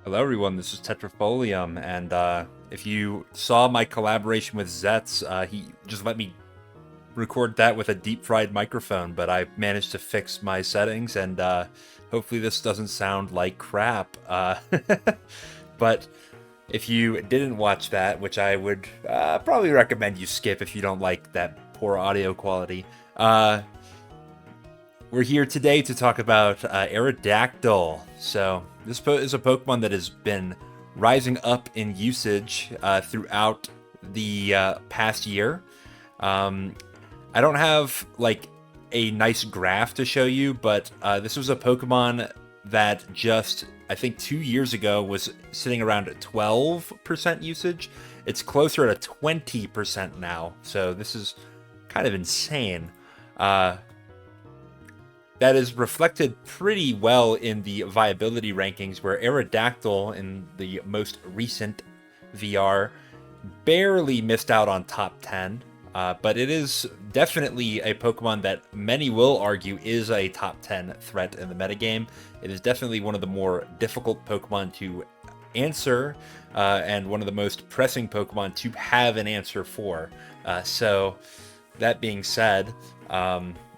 Hello everyone, this is Tetrafolium, and if you saw my collaboration with Zetz, he just let me record that with a deep-fried microphone, but I managed to fix my settings, and hopefully this doesn't sound like crap. But if you didn't watch that, which I would probably recommend you skip if you don't like that poor audio quality, we're here today to talk about Aerodactyl. So this is a Pokemon that has been rising up in usage throughout the past year. I don't have like a nice graph to show you, but this was a Pokemon that just, I think 2 years ago, was sitting around 12% usage. It's closer to 20% now, so this is kind of insane. That is reflected pretty well in the viability rankings, where Aerodactyl in the most recent VR barely missed out on top 10. But it is definitely a Pokemon that many will argue is a top 10 threat in the metagame. It is definitely one of the more difficult Pokemon to answer, and one of the most pressing Pokemon to have an answer for. So that being said,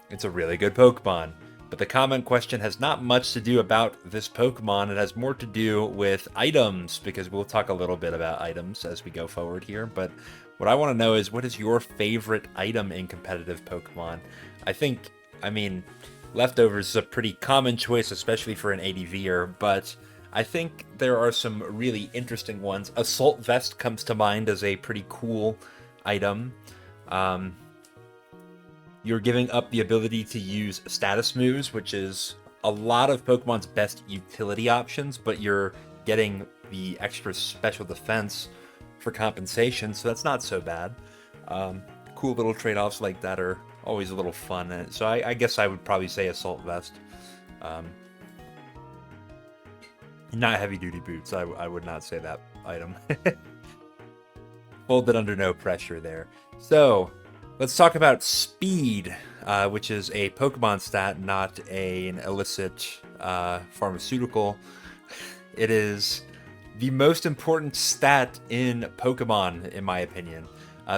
it's a really good Pokemon. But the comment question has not much to do about this Pokemon. It has more to do with items, because we'll talk a little bit about items as we go forward here. But what I want to know is, what is your favorite item in competitive Pokemon? I mean, Leftovers is a pretty common choice, especially for an ADVer, but I think there are some really interesting ones. Assault Vest comes to mind as a pretty cool item. You're giving up the ability to use status moves, which is a lot of Pokemon's best utility options, but you're getting the extra special defense for compensation, so that's not so bad. Cool little trade-offs like that are always a little fun, and so I guess I would probably say Assault Vest. Not heavy-duty boots, I would not say that item. Folded under no pressure there. So let's talk about speed, which is a Pokemon stat, not an illicit pharmaceutical. It is the most important stat in Pokemon, in my opinion.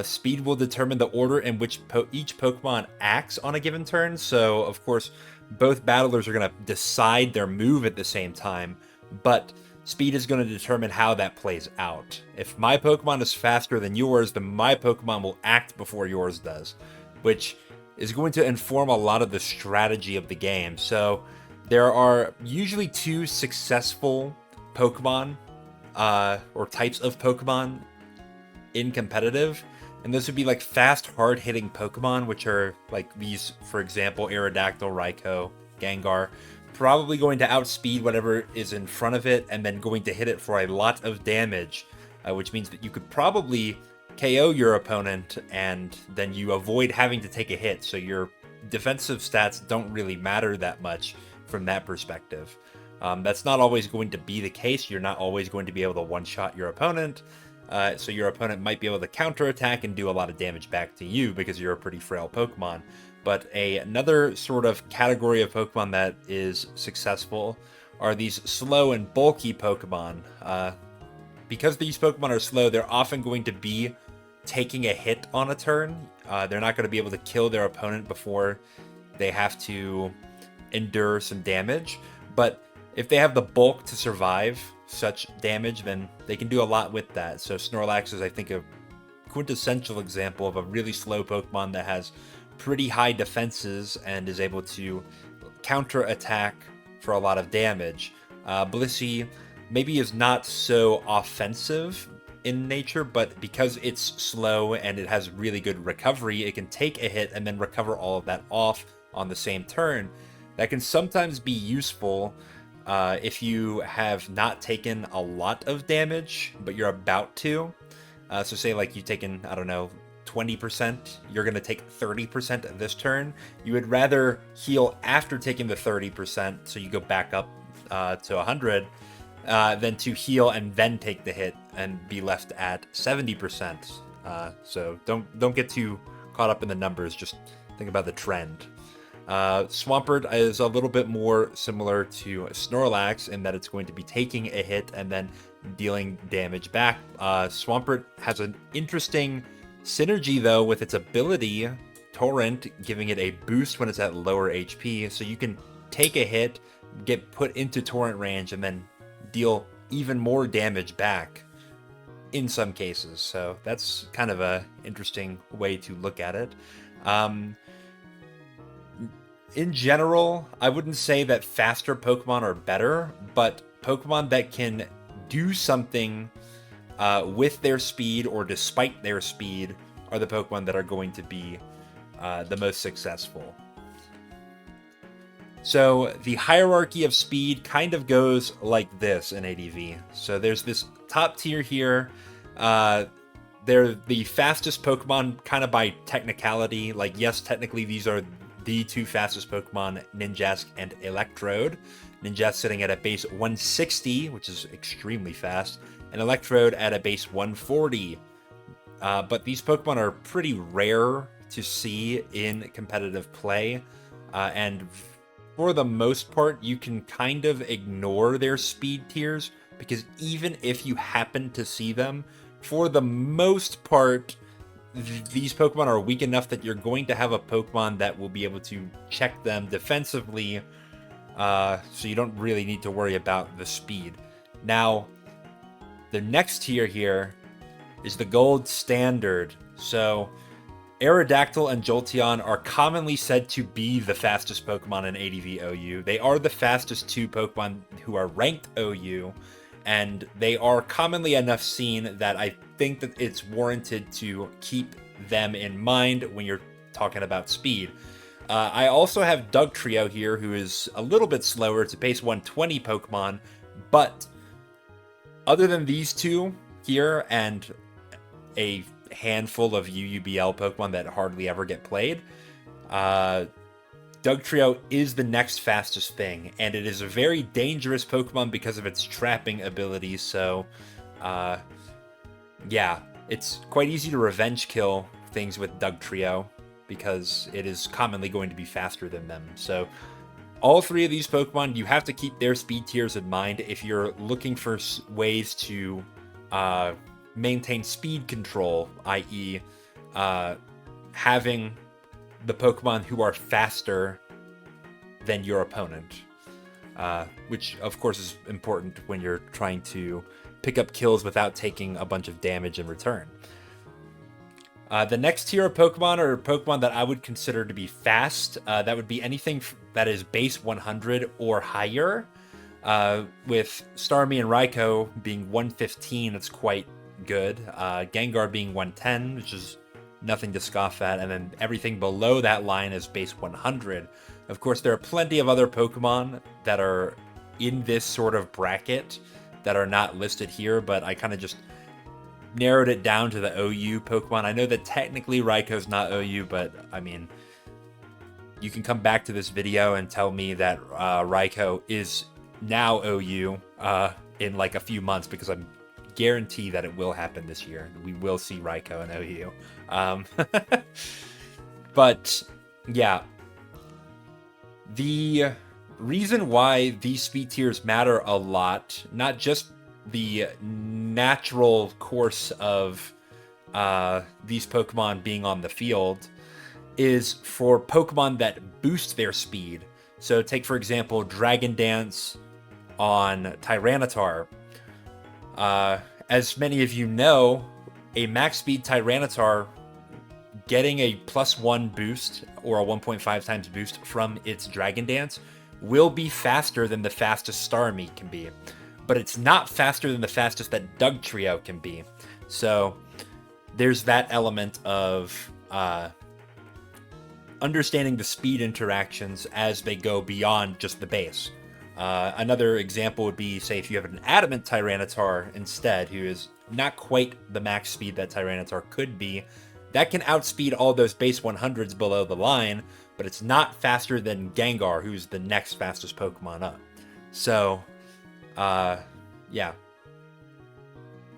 Speed will determine the order in which each Pokemon acts on a given turn. So, of course, both battlers are going to decide their move at the same time, but speed is going to determine how that plays out. If my Pokemon is faster than yours, then my Pokemon will act before yours does, which is going to inform a lot of the strategy of the game. So there are usually two successful Pokemon, or types of Pokemon in competitive, and those would be like fast, hard-hitting Pokemon, which are like these, for example, Aerodactyl, Raikou, Gengar, probably going to outspeed whatever is in front of it, and then going to hit it for a lot of damage, which means that you could probably KO your opponent, and then you avoid having to take a hit, so your defensive stats don't really matter that much from that perspective. That's not always going to be the case. You're not always going to be able to one-shot your opponent, so your opponent might be able to counterattack and do a lot of damage back to you because you're a pretty frail Pokemon. But another sort of category of Pokemon that is successful are these slow and bulky Pokemon. Because these Pokemon are slow, they're often going to be taking a hit on a turn. They're not going to be able to kill their opponent before they have to endure some damage. But if they have the bulk to survive such damage, then they can do a lot with that. So Snorlax is, I think, a quintessential example of a really slow Pokemon that has pretty high defenses and is able to counter attack for a lot of damage. Blissey maybe is not so offensive in nature, but because it's slow and it has really good recovery, it can take a hit and then recover all of that off on the same turn. That can sometimes be useful if you have not taken a lot of damage, but you're about to. So say like you've taken, I don't know, 20%, you're going to take 30% this turn. You would rather heal after taking the 30%, so you go back up to 100, than to heal and then take the hit and be left at 70%. So don't get too caught up in the numbers, just think about the trend. Swampert is a little bit more similar to Snorlax in that it's going to be taking a hit and then dealing damage back. Swampert has an interesting synergy, though, with its ability, Torrent, giving it a boost when it's at lower HP, so you can take a hit, get put into Torrent range, and then deal even more damage back in some cases. So that's kind of a interesting way to look at it. In general, I wouldn't say that faster Pokemon are better, but Pokemon that can do something with their speed or despite their speed are the Pokemon that are going to be the most successful. So the hierarchy of speed kind of goes like this in ADV. So there's this top tier here. They're the fastest Pokemon kind of by technicality. Like, yes, technically these are the two fastest Pokemon, Ninjask and Electrode. Ninjask sitting at a base 160, which is extremely fast, and Electrode at a base 140. But these Pokemon are pretty rare to see in competitive play, and for the most part, you can kind of ignore their speed tiers, because even if you happen to see them, for the most part, these Pokemon are weak enough that you're going to have a Pokemon that will be able to check them defensively, so you don't really need to worry about the speed. Now, the next tier here is the gold standard. So Aerodactyl and Jolteon are commonly said to be the fastest Pokemon in ADV OU. They are the fastest two Pokemon who are ranked OU, and they are commonly enough seen that I think that it's warranted to keep them in mind when you're talking about speed. I also have Dugtrio here, who is a little bit slower. It's a base 120 Pokemon, but other than these two here and a handful of UUBL Pokemon that hardly ever get played, Dugtrio is the next fastest thing, and it is a very dangerous Pokemon because of its trapping abilities. So, yeah, it's quite easy to revenge kill things with Dugtrio because it is commonly going to be faster than them. So, all three of these Pokemon, you have to keep their speed tiers in mind if you're looking for ways to maintain speed control, i.e., having the Pokemon who are faster than your opponent, which of course is important when you're trying to pick up kills without taking a bunch of damage in return. The next tier of Pokemon are Pokemon that I would consider to be fast. That would be anything that is base 100 or higher. With Starmie and Raikou being 115, it's quite good. Gengar being 110, which is nothing to scoff at, and then everything below that line is base 100. Of course, there are plenty of other Pokemon that are in this sort of bracket that are not listed here, but I kind of just narrowed it down to the OU Pokemon. I know that technically Raikou's not OU, but I mean, you can come back to this video and tell me that Raikou is now OU in like a few months, because I'm guarantee that it will happen this year. We will see Raikou and OU. But yeah, the reason why these speed tiers matter a lot, not just the natural course of these Pokemon being on the field, is for Pokemon that boost their speed. So take, for example, Dragon Dance on Tyranitar. As many of you know, a max speed Tyranitar getting a +1 boost or a 1.5 times boost from its Dragon Dance will be faster than the fastest Starmie can be. But it's not faster than the fastest that Dugtrio can be. So there's that element of understanding the speed interactions as they go beyond just the base. Another example would be, say, if you have an Adamant Tyranitar instead, who is not quite the max speed that Tyranitar could be, that can outspeed all those base 100s below the line, but it's not faster than Gengar, who's the next fastest Pokemon up. So, yeah.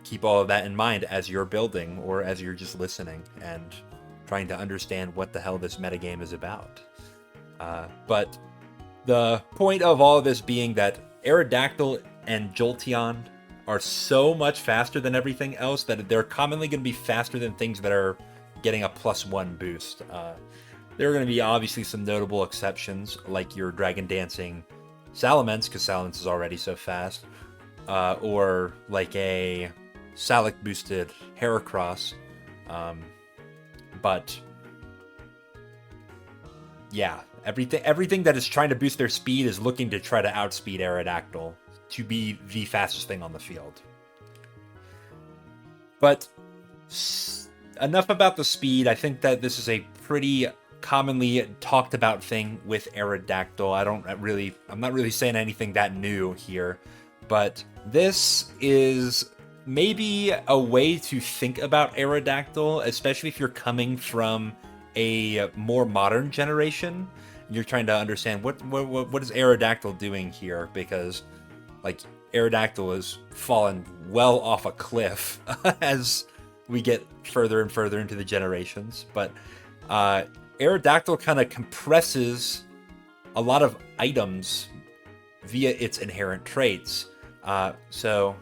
Keep all of that in mind as you're building or as you're just listening and trying to understand what the hell this metagame is about. But the point of all of this being that Aerodactyl and Jolteon are so much faster than everything else that they're commonly going to be faster than things that are getting a +1 boost. There are going to be obviously some notable exceptions, like your Dragon Dancing Salamence, because Salamence is already so fast, or like a Salic boosted Heracross. But yeah, everything that is trying to boost their speed is looking to try to outspeed Aerodactyl to be the fastest thing on the field. But enough about the speed. I think that this is a pretty commonly talked about thing with Aerodactyl. I'm not really saying anything that new here, but this is maybe a way to think about Aerodactyl, especially if you're coming from a more modern generation. You're trying to understand what is Aerodactyl doing here, because like Aerodactyl has fallen well off a cliff as we get further and further into the generations. But Aerodactyl kind of compresses a lot of items via its inherent traits. So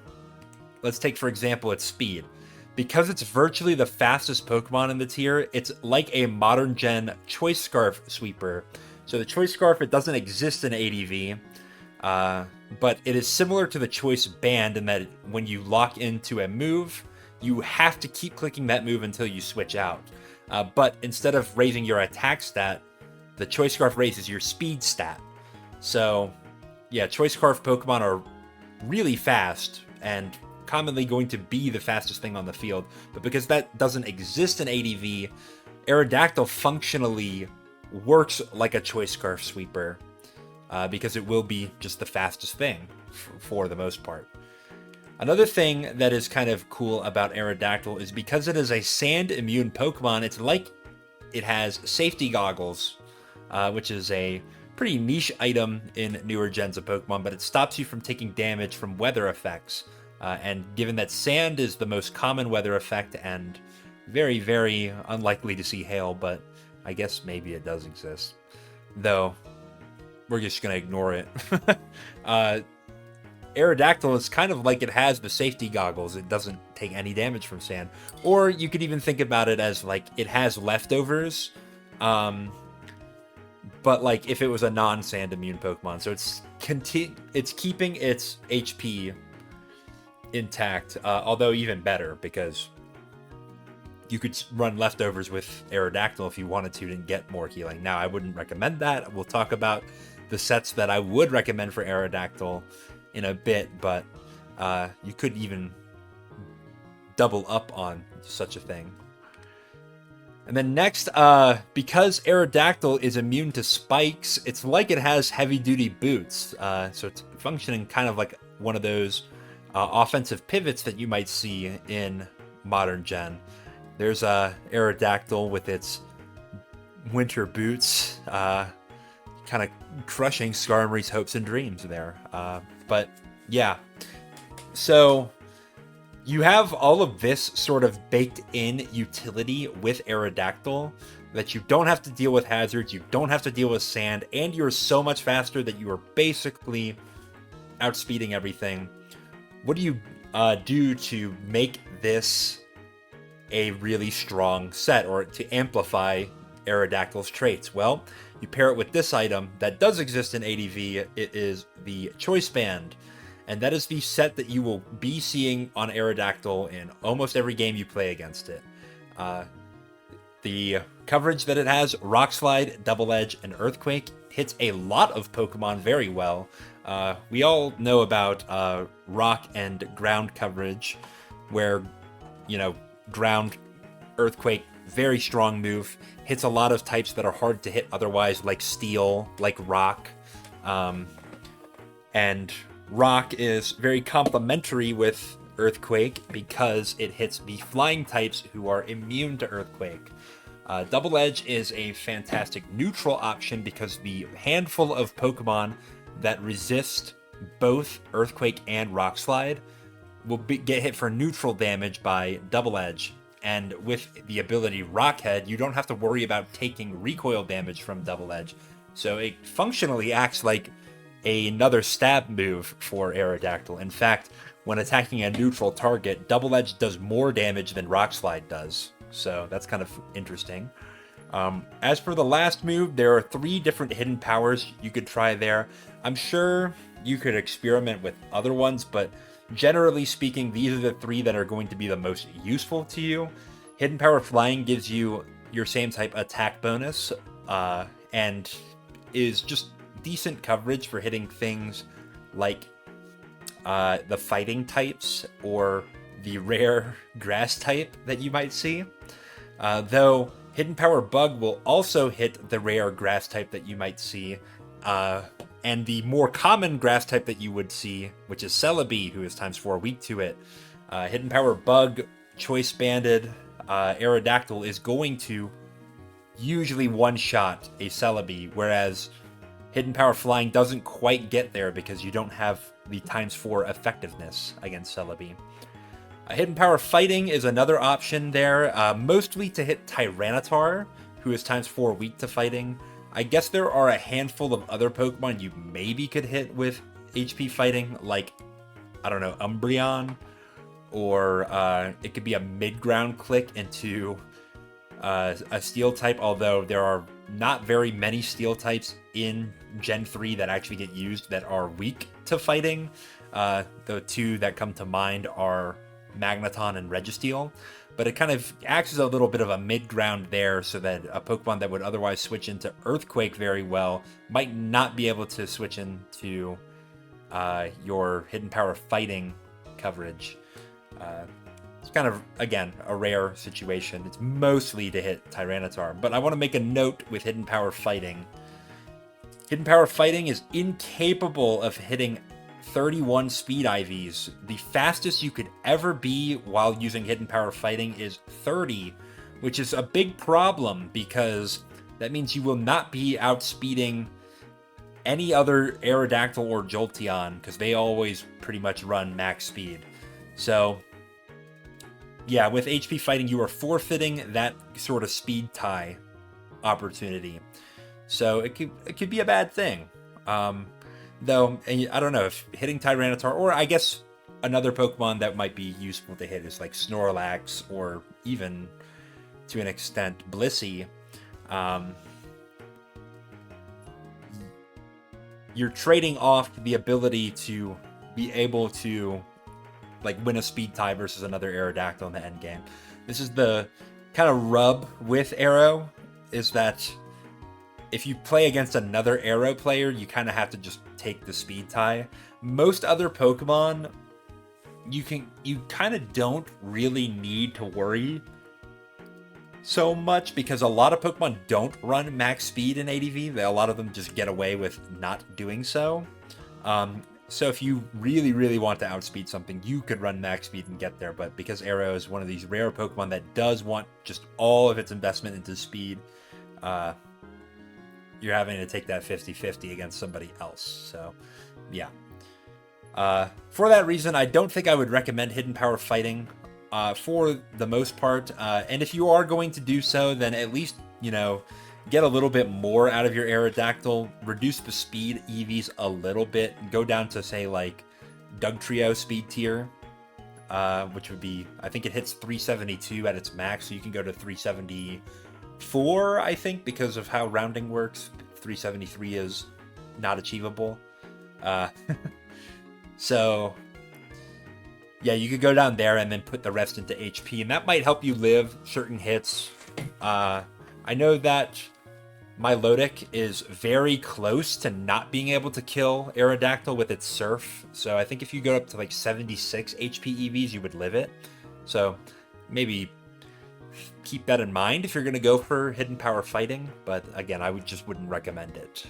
let's take, for example, its speed. Because it's virtually the fastest Pokemon in the tier, it's like a modern gen Choice Scarf Sweeper. So the Choice Scarf, it doesn't exist in ADV, but it is similar to the Choice Band in that when you lock into a move, you have to keep clicking that move until you switch out. But instead of raising your attack stat, the Choice Scarf raises your speed stat. So yeah, Choice Scarf Pokemon are really fast and commonly going to be the fastest thing on the field. But because that doesn't exist in ADV, Aerodactyl functionally works like a Choice Scarf Sweeper, because it will be just the fastest thing for the most part. Another thing that is kind of cool about Aerodactyl is because it is a sand immune Pokemon, it's like it has safety goggles, which is a pretty niche item in newer gens of Pokemon, but it stops you from taking damage from weather effects. And given that sand is the most common weather effect and very, very unlikely to see hail, but I guess maybe it does exist. Though, we're just going to ignore it. Aerodactyl is kind of like it has the safety goggles. It doesn't take any damage from sand. Or you could even think about it as like it has leftovers. But like if it was a non-sand immune Pokemon. So it's keeping its HP intact, although even better, because you could run leftovers with Aerodactyl if you wanted to and get more healing. Now, I wouldn't recommend that. We'll talk about the sets that I would recommend for Aerodactyl in a bit, but you could even double up on such a thing. And then next, because Aerodactyl is immune to spikes, it's like it has heavy-duty boots. So it's functioning kind of like one of those offensive pivots that you might see in modern gen. There's Aerodactyl with its winter boots, kind of crushing Skarmory's hopes and dreams there. But yeah, so you have all of this sort of baked in utility with Aerodactyl that you don't have to deal with hazards, you don't have to deal with sand, and you're so much faster that you are basically outspeeding everything. What do you do to make this a really strong set, or to amplify Aerodactyl's traits? Well, you pair it with this item that does exist in ADV. It is the Choice Band, and that is the set that you will be seeing on Aerodactyl in almost every game you play against it. The coverage that it has, Rock Slide, Double Edge, and Earthquake, hits a lot of Pokemon very well. We all know about rock and ground coverage, where, you know, ground, Earthquake, very strong move, hits a lot of types that are hard to hit otherwise, like Steel, like Rock. And Rock is very complementary with Earthquake because it hits the flying types who are immune to Earthquake. Double Edge is a fantastic neutral option because the handful of Pokemon that resist both Earthquake and Rock Slide will get hit for neutral damage by Double Edge. And with the ability Rockhead, you don't have to worry about taking recoil damage from Double Edge So it functionally acts like another stab move for Aerodactyl. In fact, when attacking a neutral target, Double Edge does more damage than Rock Slide does. So that's kind of interesting. As for the last move, there are 3 different hidden powers you could try there. I'm sure you could experiment with other ones, but generally speaking, these are the 3 that are going to be the most useful to you. Hidden Power Flying gives you your same type attack bonus, and is just decent coverage for hitting things like the fighting types or the rare grass type that you might see. Though Hidden Power Bug will also hit the rare grass type that you might see, and the more common grass type that you would see, which is Celebi, who is ×4 weak to it. Hidden Power Bug, Choice Banded, Aerodactyl is going to usually one-shot a Celebi, whereas Hidden Power Flying doesn't quite get there because you don't have the ×4 effectiveness against Celebi. Hidden Power Fighting is another option there, mostly to hit Tyranitar, who is ×4 weak to fighting. I guess there are a handful of other Pokemon you maybe could hit with HP Fighting, like, I don't know, Umbreon, or it could be a mid-ground click into a Steel type, although there are not very many Steel types in Gen 3 that actually get used that are weak to fighting. The 2 that come to mind are Magneton and Registeel, but it kind of acts as a little bit of a mid-ground there, so that a Pokemon that would otherwise switch into Earthquake very well might not be able to switch into your Hidden Power Fighting coverage. It's kind of, again, a rare situation. It's mostly to hit Tyranitar, but I want to make a note with Hidden Power Fighting. Hidden Power Fighting is incapable of hitting 31 speed IVs. The fastest you could ever be while using Hidden Power Fighting is 30, which is a big problem because that means you will not be outspeeding any other Aerodactyl or Jolteon, because they always pretty much run max speed. So yeah, with HP Fighting, you are forfeiting that sort of speed tie opportunity. So it could be a bad thing. Though, I don't know if hitting Tyranitar, or I guess another Pokemon that might be useful to hit is like Snorlax, or even to an extent Blissey. You're trading off the ability to be able to like win a speed tie versus another Aerodactyl in the end game. This is the kind of rub with Aero, is that if you play against another Aero player, you kind of have to just take the speed tie. Most other Pokemon, you kind of don't really need to worry so much, because a lot of Pokemon don't run max speed in ADV. A lot of them just get away with not doing so. So if you really, really want to outspeed something, you could run max speed and get there. But because Aero is one of these rare Pokemon that does want just all of its investment into speed, you're having to take that 50-50 against somebody else. So, yeah. For that reason, I don't think I would recommend Hidden Power Fighting for the most part. And if you are going to do so, then at least, get a little bit more out of your Aerodactyl, reduce the speed EVs a little bit, go down to, say, like, Dugtrio speed tier, which would be, I think it hits 372 at its max, so you can go to 374, I think, because of how rounding works. 373 is not achievable. So, yeah, you could go down there and then put the rest into HP, and that might help you live certain hits. I know that Milotic is very close to not being able to kill Aerodactyl with its Surf, so I think if you go up to like 76 HP EVs, you would live it. So maybe keep that in mind if you're going to go for Hidden Power Fighting, but again, I wouldn't recommend it.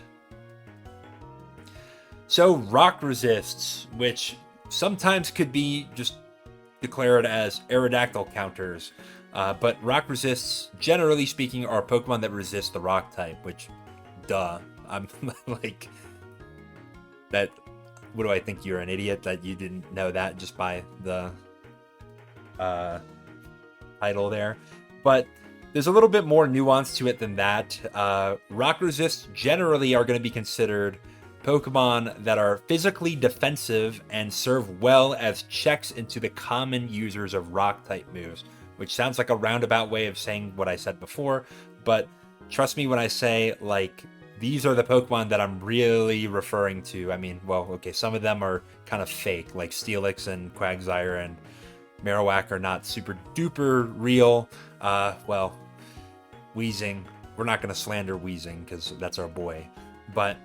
So Rock Resists, which sometimes could be just declared as Aerodactyl counters. But Rock Resists, generally speaking, are Pokemon that resist the Rock type, which, duh. I'm like, that, what do I think, you're an idiot that you didn't know that just by the title there? But there's a little bit more nuance to it than that. Rock Resists generally are going to be considered Pokemon that are physically defensive and serve well as checks into the common users of Rock-type moves, which sounds like a roundabout way of saying what I said before, but trust me when I say, like, these are the Pokemon that I'm really referring to. I mean, well, okay, some of them are kind of fake, like Steelix and Quagsire and Marowak are not super duper real. Well, Weezing, we're not going to slander Weezing because that's our boy. But,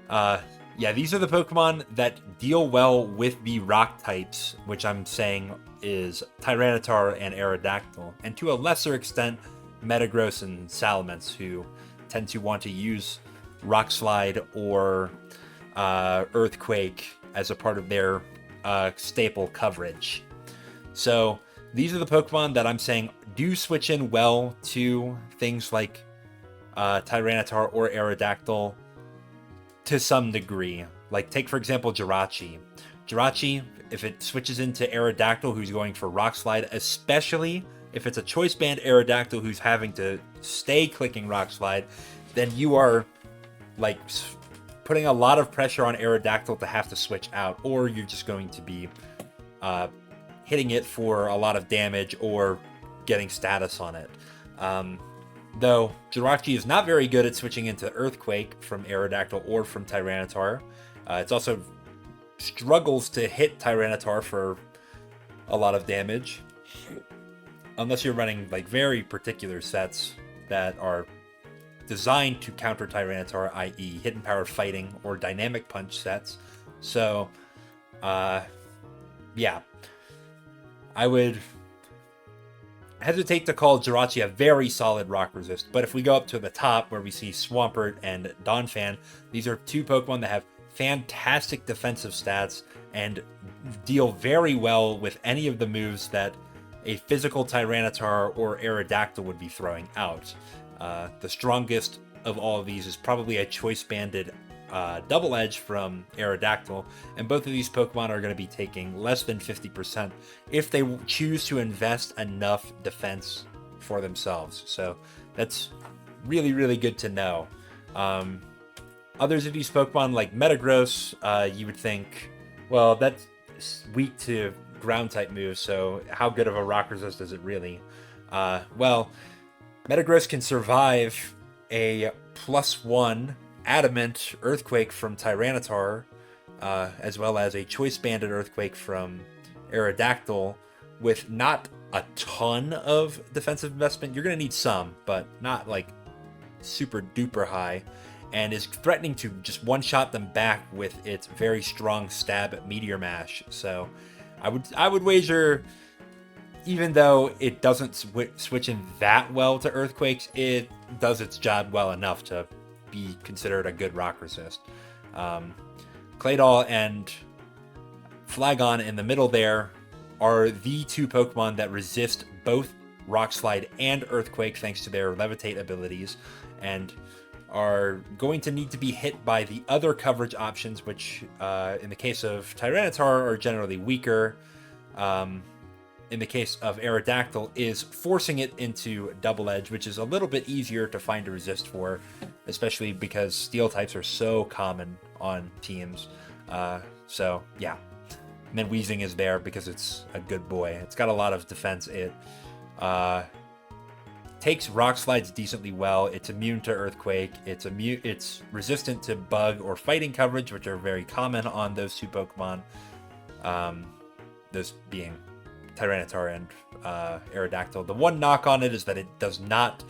yeah, these are the Pokemon that deal well with the rock types, which I'm saying is Tyranitar and Aerodactyl, and to a lesser extent, Metagross and Salamence, who tend to want to use Rock Slide or Earthquake as a part of their staple coverage. So these are the Pokemon that I'm saying do switch in well to things like Tyranitar or Aerodactyl to some degree. Like, take, for example, Jirachi. Jirachi, if it switches into Aerodactyl, who's going for Rock Slide, especially if it's a Choice Band Aerodactyl who's having to stay clicking Rock Slide, then you are, like, putting a lot of pressure on Aerodactyl to have to switch out, or you're just going to be hitting it for a lot of damage or getting status on it. Though Jirachi is not very good at switching into Earthquake from Aerodactyl or from Tyranitar. It's also struggles to hit Tyranitar for a lot of damage, unless you're running like very particular sets that are designed to counter Tyranitar, i.e. Hidden Power Fighting or Dynamic Punch sets. So, yeah. I would hesitate to call Jirachi a very solid rock resist, but if we go up to the top where we see Swampert and Donphan, these are two Pokemon that have fantastic defensive stats and deal very well with any of the moves that a physical Tyranitar or Aerodactyl would be throwing out. The strongest of all of these is probably a Choice Banded Double Edge from Aerodactyl, and both of these Pokemon are going to be taking less than 50% if they choose to invest enough defense for themselves. So that's really, really good to know. Others of these Pokemon, like Metagross, you would think, well, that's weak to ground type moves, so how good of a rock resist is it really? Well, Metagross can survive a +1 Adamant Earthquake from Tyranitar, as well as a Choice Banded Earthquake from Aerodactyl, with not a ton of defensive investment. You're going to need some, but not like super duper high, and is threatening to just one-shot them back with its very strong stab at Meteor Mash. So I would wager, even though it doesn't switch in that well to Earthquakes, it does its job well enough to be considered a good rock resist. Claydol and Flagon in the middle there are the two Pokemon that resist both Rock Slide and Earthquake thanks to their Levitate abilities, and are going to need to be hit by the other coverage options, which in the case of Tyranitar are generally weaker. In the case of Aerodactyl, is forcing it into Double Edge, which is a little bit easier to find a resist for, especially because Steel types are so common on teams. So, yeah. And then Weezing is there because it's a good boy. It's got a lot of defense. It takes Rock Slides decently well. It's immune to Earthquake. It's resistant to Bug or Fighting coverage, which are very common on those two Pokemon. Those being Tyranitar and Aerodactyl. The one knock on it is that it does not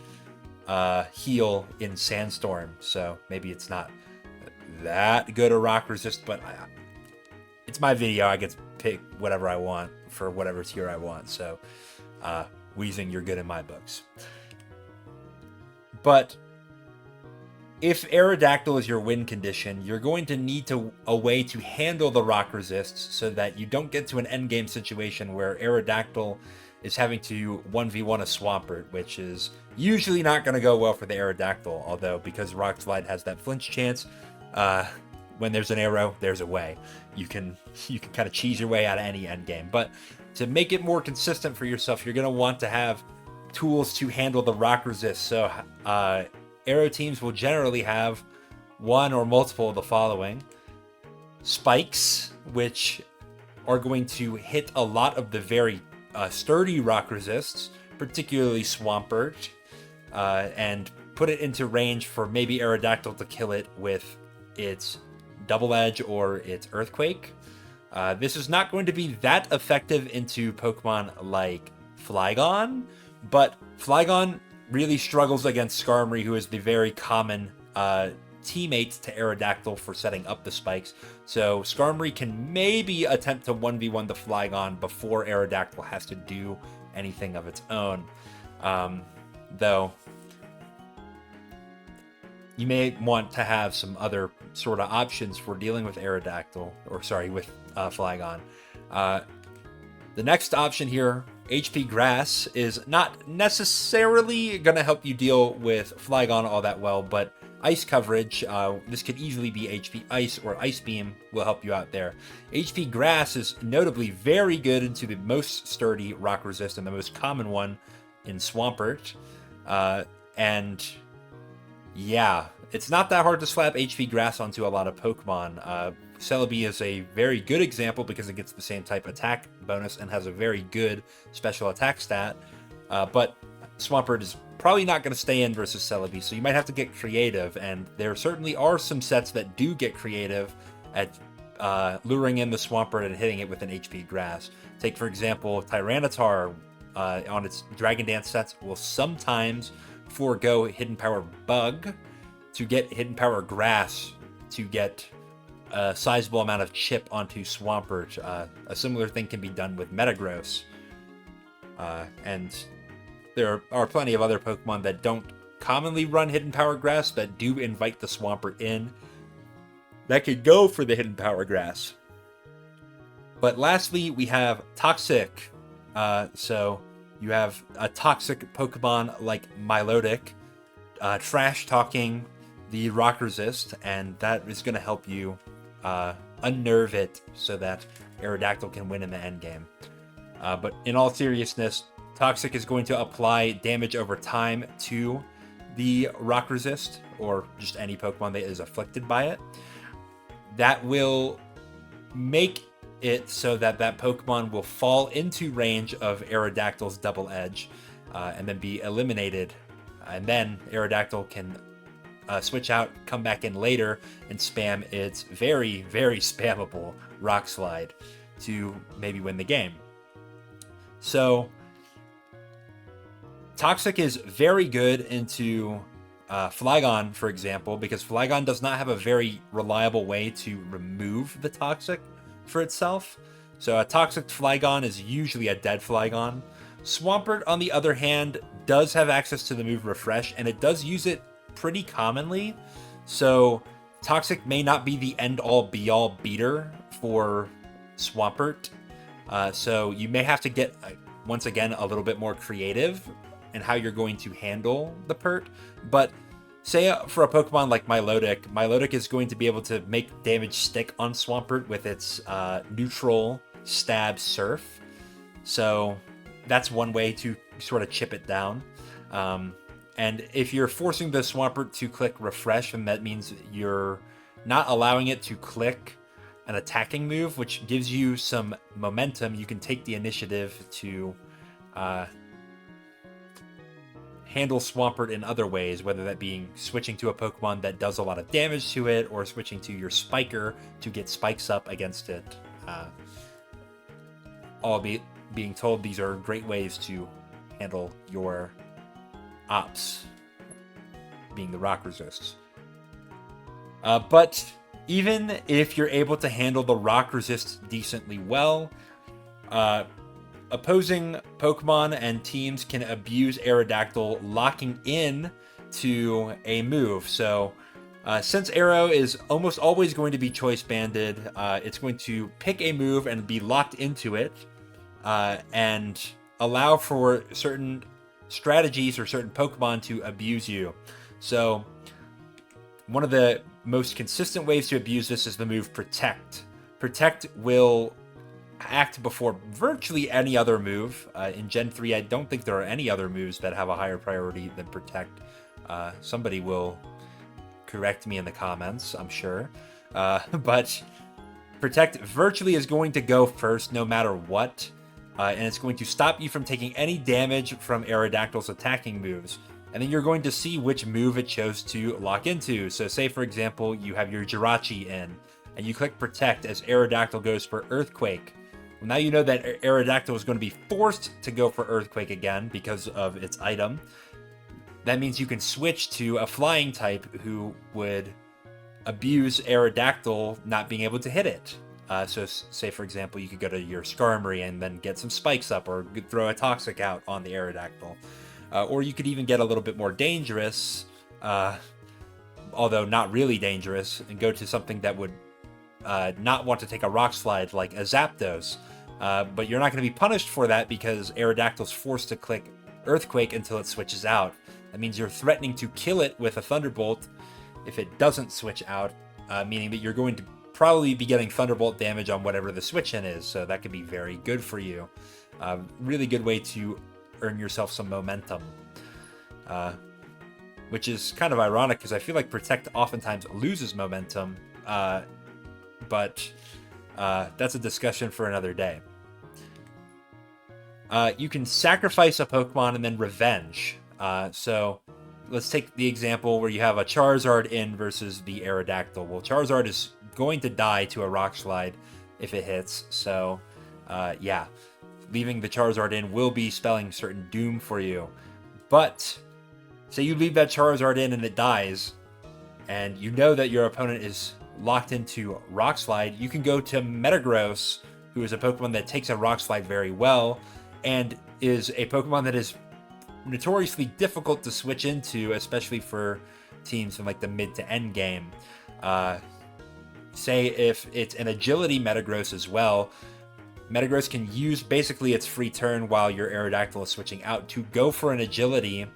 heal in Sandstorm, so maybe it's not that good a rock resist, but it's my video. I get to pick whatever I want for whatever tier I want, so Weezing, you're good in my books. But if Aerodactyl is your win condition, you're going to need a way to handle the rock resists so that you don't get to an endgame situation where Aerodactyl is having to 1v1 a Swampert, which is usually not going to go well for the Aerodactyl, although because Rock Slide has that flinch chance, when there's an arrow, there's a way. You can kind of cheese your way out of any endgame. But to make it more consistent for yourself, you're going to want to have tools to handle the rock resist. So Aero teams will generally have one or multiple of the following. Spikes, which are going to hit a lot of the very sturdy rock resists, particularly Swampert, and put it into range for maybe Aerodactyl to kill it with its Double Edge or its Earthquake. This is not going to be that effective into Pokemon like Flygon, but Flygon really struggles against Skarmory, who is the very common teammate to Aerodactyl for setting up the spikes. So Skarmory can maybe attempt to 1v1 the Flygon before Aerodactyl has to do anything of its own. Though you may want to have some other sort of options for dealing with Aerodactyl, or sorry, with Flygon. The next option here, HP Grass, is not necessarily going to help you deal with Flygon all that well, but Ice coverage, this could easily be HP Ice or Ice Beam, will help you out there. HP Grass is notably very good into the most sturdy rock resist and the most common one in Swampert. And yeah, it's not that hard to slap HP Grass onto a lot of Pokemon. Celebi is a very good example because it gets the same type attack bonus and has a very good special attack stat. But Swampert is probably not going to stay in versus Celebi, so you might have to get creative. And there certainly are some sets that do get creative at luring in the Swampert and hitting it with an HP Grass. Take, for example, Tyranitar on its Dragon Dance sets will sometimes forego Hidden Power Bug to get Hidden Power Grass to get a sizable amount of chip onto Swampert. A similar thing can be done with Metagross. And there are plenty of other Pokemon that don't commonly run Hidden Power Grass that do invite the Swampert in that could go for the Hidden Power Grass. But lastly, we have Toxic. So you have a toxic Pokemon like Milotic, trash-talking the Rock Resist, and that is going to help you unnerve it so that Aerodactyl can win in the endgame. But in all seriousness, Toxic is going to apply damage over time to the Rock Resist, or just any Pokemon that is afflicted by it. That will make it so that that Pokemon will fall into range of Aerodactyl's Double Edge and then be eliminated. And then Aerodactyl can switch out, come back in later, and spam its very, very spammable Rock Slide to maybe win the game. So Toxic is very good into Flygon, for example, because Flygon does not have a very reliable way to remove the Toxic for itself. So a Toxic Flygon is usually a dead Flygon. Swampert, on the other hand, does have access to the move Refresh, and it does use it pretty commonly. So Toxic may not be the end-all be-all beater for Swampert. So you may have to get, once again, a little bit more creative in how you're going to handle the Pert. But say for a Pokemon like Milotic, Milotic is going to be able to make damage stick on Swampert with its neutral stab Surf. So that's one way to sort of chip it down. And if you're forcing the Swampert to click Refresh, then that means you're not allowing it to click an attacking move, which gives you some momentum. You can take the initiative to handle Swampert in other ways, whether that being switching to a Pokemon that does a lot of damage to it, or switching to your Spiker to get spikes up against it. Albeit being told these are great ways to handle your ops, being the Rock Resists. But even if you're able to handle the Rock Resist decently well, opposing Pokemon and teams can abuse Aerodactyl locking in to a move. So since Aero is almost always going to be choice banded, it's going to pick a move and be locked into it and allow for certain strategies or certain Pokemon to abuse you. So one of the most consistent ways to abuse this is the move Protect. Protect will act before virtually any other move. In Gen 3, I don't think there are any other moves that have a higher priority than Protect. Somebody will correct me in the comments, I'm sure. But Protect virtually is going to go first no matter what. And it's going to stop you from taking any damage from Aerodactyl's attacking moves. And then you're going to see which move it chose to lock into. So say, for example, you have your Jirachi in, and you click Protect as Aerodactyl goes for Earthquake. Well, now you know that Aerodactyl is going to be forced to go for Earthquake again because of its item. That means you can switch to a flying type who would abuse Aerodactyl not being able to hit it. So say, for example, you could go to your Skarmory and then get some spikes up, or throw a Toxic out on the Aerodactyl. Or you could even get a little bit more dangerous, although not really dangerous, and go to something that would not want to take a Rock Slide like a Zapdos. But you're not going to be punished for that because Aerodactyl's forced to click Earthquake until it switches out. That means you're threatening to kill it with a Thunderbolt if it doesn't switch out, meaning that you're going to probably be getting Thunderbolt damage on whatever the switch-in is, so that could be very good for you. Really good way to earn yourself some momentum. Which is kind of ironic because I feel like Protect oftentimes loses momentum, but that's a discussion for another day. You can sacrifice a Pokemon and then Revenge. So let's take the example where you have a Charizard in versus the Aerodactyl. Well, Charizard is going to die to a Rock Slide if it hits, so yeah. Leaving the Charizard in will be spelling certain doom for you. But say you leave that Charizard in and it dies, and you know that your opponent is locked into Rock Slide, you can go to Metagross, who is a Pokemon that takes a Rock Slide very well, and is a Pokemon that is notoriously difficult to switch into, especially for teams in like the mid to end game. Say if it's an Agility Metagross as well, Metagross can use basically its free turn while your Aerodactyl is switching out to go for an Agility.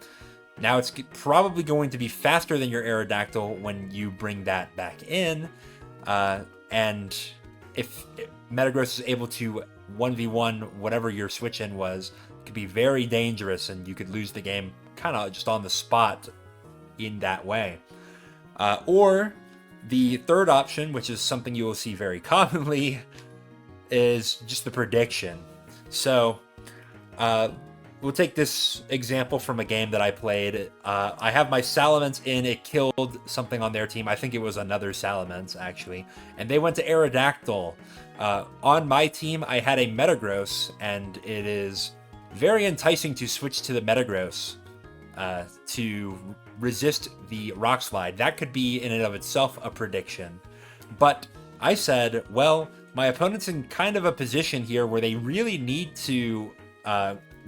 Now it's probably going to be faster than your Aerodactyl when you bring that back in. And if Metagross is able to 1v1 whatever your switch-in was, it could be very dangerous and you could lose the game kind of just on the spot in that way. Or the third option, which is something you will see very commonly, is just the prediction. So we'll take this example from a game that I played. I have my Salamence in, it killed something on their team. I think it was another Salamence, actually. And they went to Aerodactyl. On my team, I had a Metagross, and it is very enticing to switch to the Metagross to resist the Rock Slide. That could be in and of itself a prediction. But I said, well, my opponent's in kind of a position here where they really need to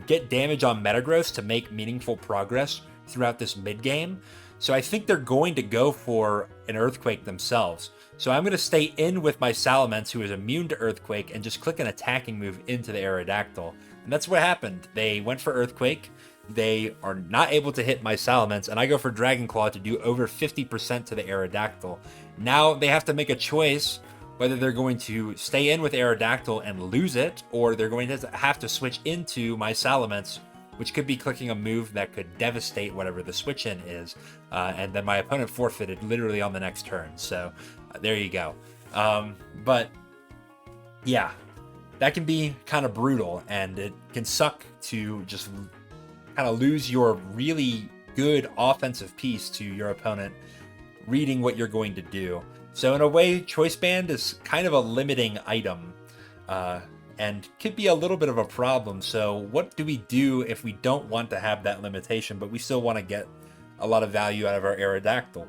get damage on Metagross to make meaningful progress throughout this mid-game. So I think they're going to go for an Earthquake themselves. So I'm going to stay in with my Salamence, who is immune to Earthquake, and just click an attacking move into the Aerodactyl. And that's what happened. They went for Earthquake. They are not able to hit my Salamence, and I go for Dragon Claw to do over 50% to the Aerodactyl. Now they have to make a choice whether they're going to stay in with Aerodactyl and lose it, or they're going to have to switch into my Salamence, which could be clicking a move that could devastate whatever the switch-in is. And then my opponent forfeited literally on the next turn. So there you go. But yeah, that can be kind of brutal, and it can suck to just kind of lose your really good offensive piece to your opponent reading what you're going to do. So in a way, Choice Band is kind of a limiting item, and could be a little bit of a problem. So what do we do if we don't want to have that limitation, but we still want to get a lot of value out of our Aerodactyl?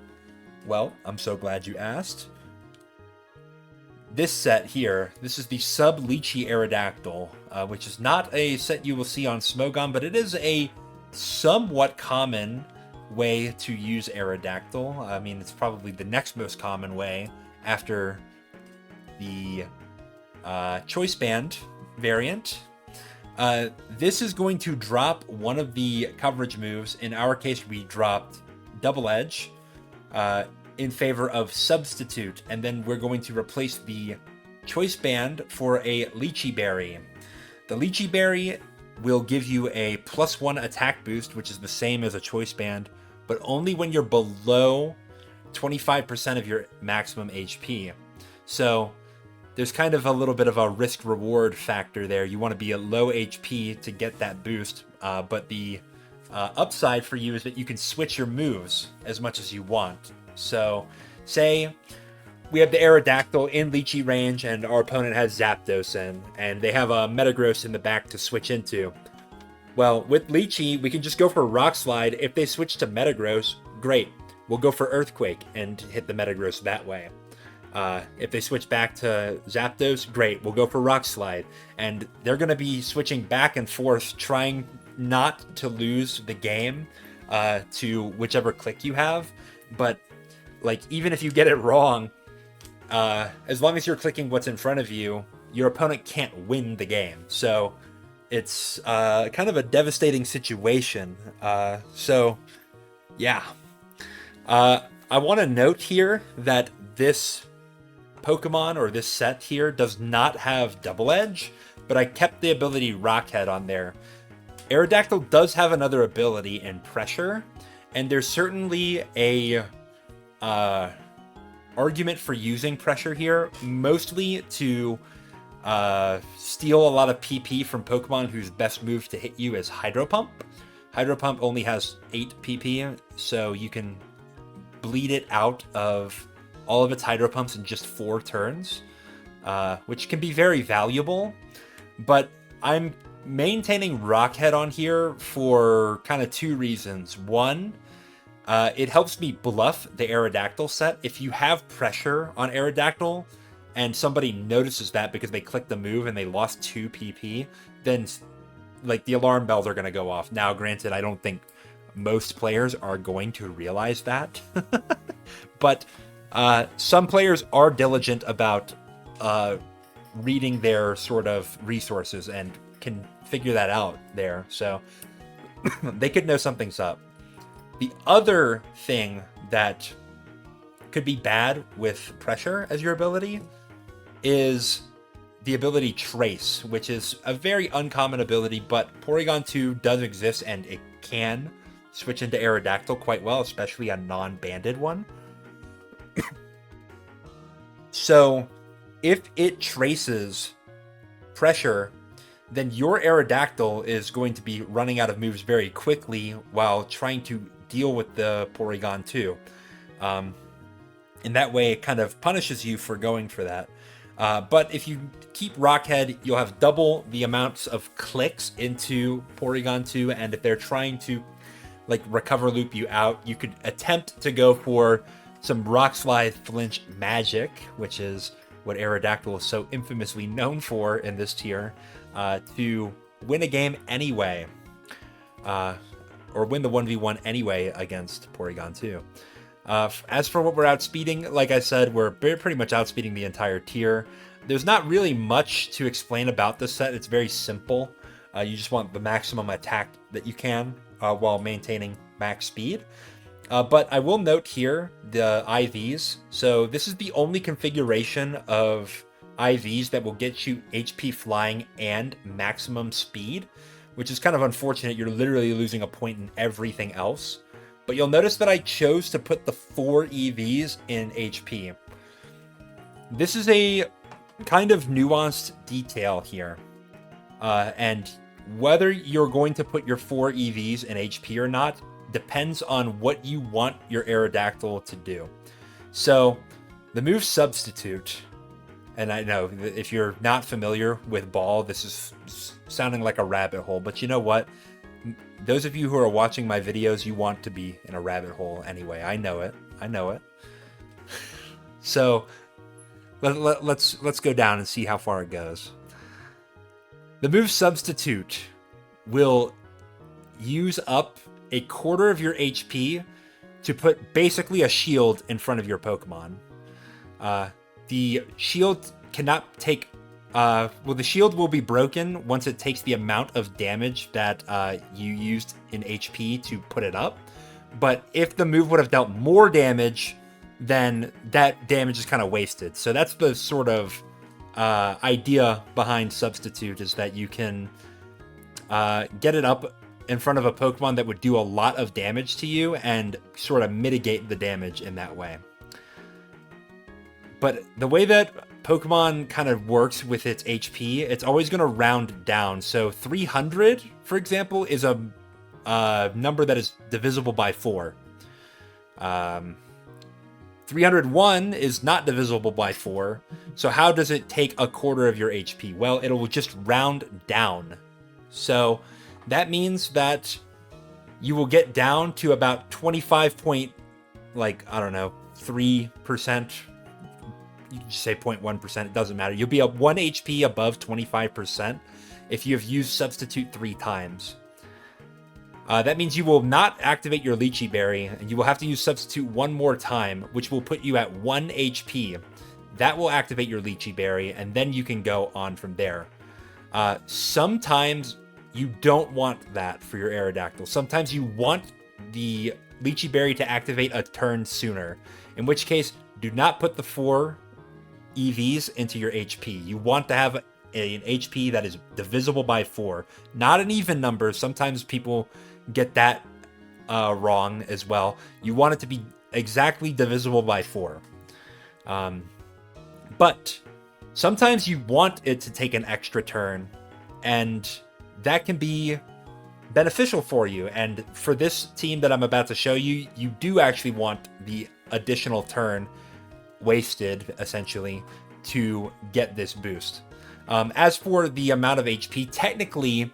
Well, I'm so glad you asked. This set here, this is the sub-lechi Aerodactyl, which is not a set you will see on Smogon, but it is a somewhat common way to use Aerodactyl. I mean, it's probably the next most common way after the Choice Band variant. This is going to drop one of the coverage moves. In our case, we dropped Double Edge in favor of Substitute, and then we're going to replace the choice band for a Lychee Berry. The Lychee Berry will give you a +1 attack boost, which is the same as a choice band, but only when you're below 25% of your maximum HP. So there's kind of a little bit of a risk-reward factor there. You want to be at low HP to get that boost, but the upside for you is that you can switch your moves as much as you want. So say we have the Aerodactyl in Lychee range and our opponent has Zapdos in, and they have a Metagross in the back to switch into. Well, with Lychee, we can just go for Rock Slide. If they switch to Metagross, great. We'll go for Earthquake and hit the Metagross that way. If they switch back to Zapdos, great. We'll go for Rock Slide. And they're going to be switching back and forth, trying not to lose the game to whichever click you have. But like, even if you get it wrong, as long as you're clicking what's in front of you, your opponent can't win the game. So it's kind of a devastating situation. So yeah. I want to note here that this Pokemon or this set here does not have Double Edge, but I kept the ability Rock Head on there. Aerodactyl does have another ability in Pressure, and there's certainly a argument for using Pressure here, mostly to steal a lot of PP from Pokemon whose best move to hit you is Hydro Pump. Hydro Pump only has 8 PP, so you can bleed it out of all of its Hydro Pumps in just 4 turns, which can be very valuable. But I'm maintaining Rock Head on here for kind of 2 reasons. One, it helps me bluff the Aerodactyl set. If you have Pressure on Aerodactyl and somebody notices that because they clicked the move and they lost 2 PP, then like the alarm bells are going to go off. Now, granted, I don't think most players are going to realize that, but some players are diligent about reading their sort of resources and can figure that out there. So they could know something's up. The other thing that could be bad with Pressure as your ability is the ability Trace, which is a very uncommon ability, but Porygon 2 does exist and it can switch into Aerodactyl quite well, especially a non-banded one. So if it traces Pressure, then your Aerodactyl is going to be running out of moves very quickly while trying to deal with the Porygon 2. In that way, it kind of punishes you for going for that. But if you keep Rock Head, you'll have double the amounts of clicks into Porygon 2, and if they're trying to like recover loop you out, you could attempt to go for some Rock Slide Flinch Magic, which is what Aerodactyl is so infamously known for in this tier, to win a game anyway, or win the 1v1 anyway against Porygon 2. As for what we're outspeeding, like I said, we're pretty much outspeeding the entire tier. There's not really much to explain about this set. It's very simple. You just want the maximum attack that you can while maintaining max speed. But I will note here the IVs. So this is the only configuration of IVs that will get you HP flying and maximum speed, which is kind of unfortunate. You're literally losing a point in everything else. But you'll notice that I chose to put the 4 EVs in HP. This is a kind of nuanced detail here. And whether you're going to put your 4 EVs in HP or not depends on what you want your Aerodactyl to do. So the move Substitute, and I know if you're not familiar with Ball, this is sounding like a rabbit hole, but you know what? Those of you who are watching my videos, you want to be in a rabbit hole anyway. I know it. I know it. So let's go down and see how far it goes. The move Substitute will use up a quarter of your HP to put basically a shield in front of your Pokemon. The shield cannot take... the shield will be broken once it takes the amount of damage that you used in HP to put it up. But if the move would have dealt more damage, then that damage is kind of wasted. So that's the sort of idea behind Substitute is that you can get it up in front of a Pokemon that would do a lot of damage to you and sort of mitigate the damage in that way. But the way that Pokemon kind of works with its HP, it's always going to round down. So 300, for example, is a number that is divisible by 4. 301 is not divisible by 4. So how does it take a quarter of your HP? Well, it will just round down. So that means that you will get down to about 25 point, like, I don't know, 3%. You can just say 0.1%. It doesn't matter. You'll be up 1 HP above 25% if you have used Substitute 3 times. That means you will not activate your Lychee Berry, and you will have to use Substitute 1 more time, which will put you at 1 HP. That will activate your Lychee Berry, and then you can go on from there. Sometimes you don't want that for your Aerodactyl. Sometimes you want the Lychee Berry to activate a turn sooner, in which case, do not put the 4 EVs into your HP. You want to have an HP that is divisible by 4, not an even number. Sometimes people get that wrong as well. You want it to be exactly divisible by 4. But sometimes you want it to take an extra turn, and that can be beneficial for you. And for this team that I'm about to show you, you do actually want the additional turn wasted, essentially, to get this boost. As for the amount of HP, technically,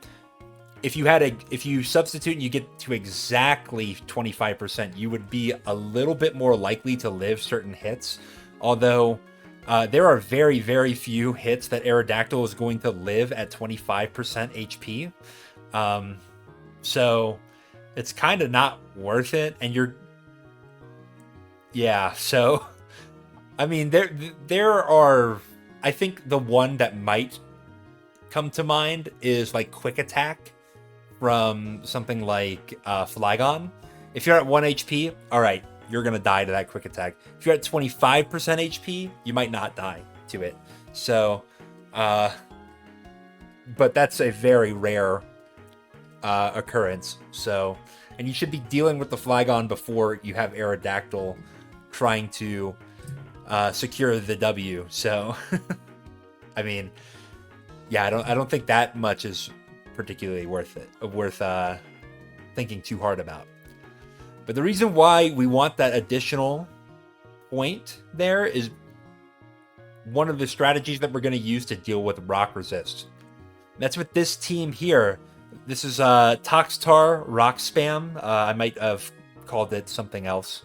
if you substitute and you get to exactly 25%, you would be a little bit more likely to live certain hits. Although there are very, very few hits that Aerodactyl is going to live at 25% HP. So it's kind of not worth it. And so I mean, there are, I think the one that might come to mind is like Quick Attack from something like Flygon. If you're at 1 HP, all right, you're going to die to that Quick Attack. If you're at 25% HP, you might not die to it. So, but that's a very rare occurrence. So, and you should be dealing with the Flygon before you have Aerodactyl trying to secure the W. So, I mean, yeah, I don't think that much is particularly worth thinking too hard about. But the reason why we want that additional point there is one of the strategies that we're going to use to deal with Rock Resist. That's with this team here. This is Toxtar Rock Spam. I might have called it something else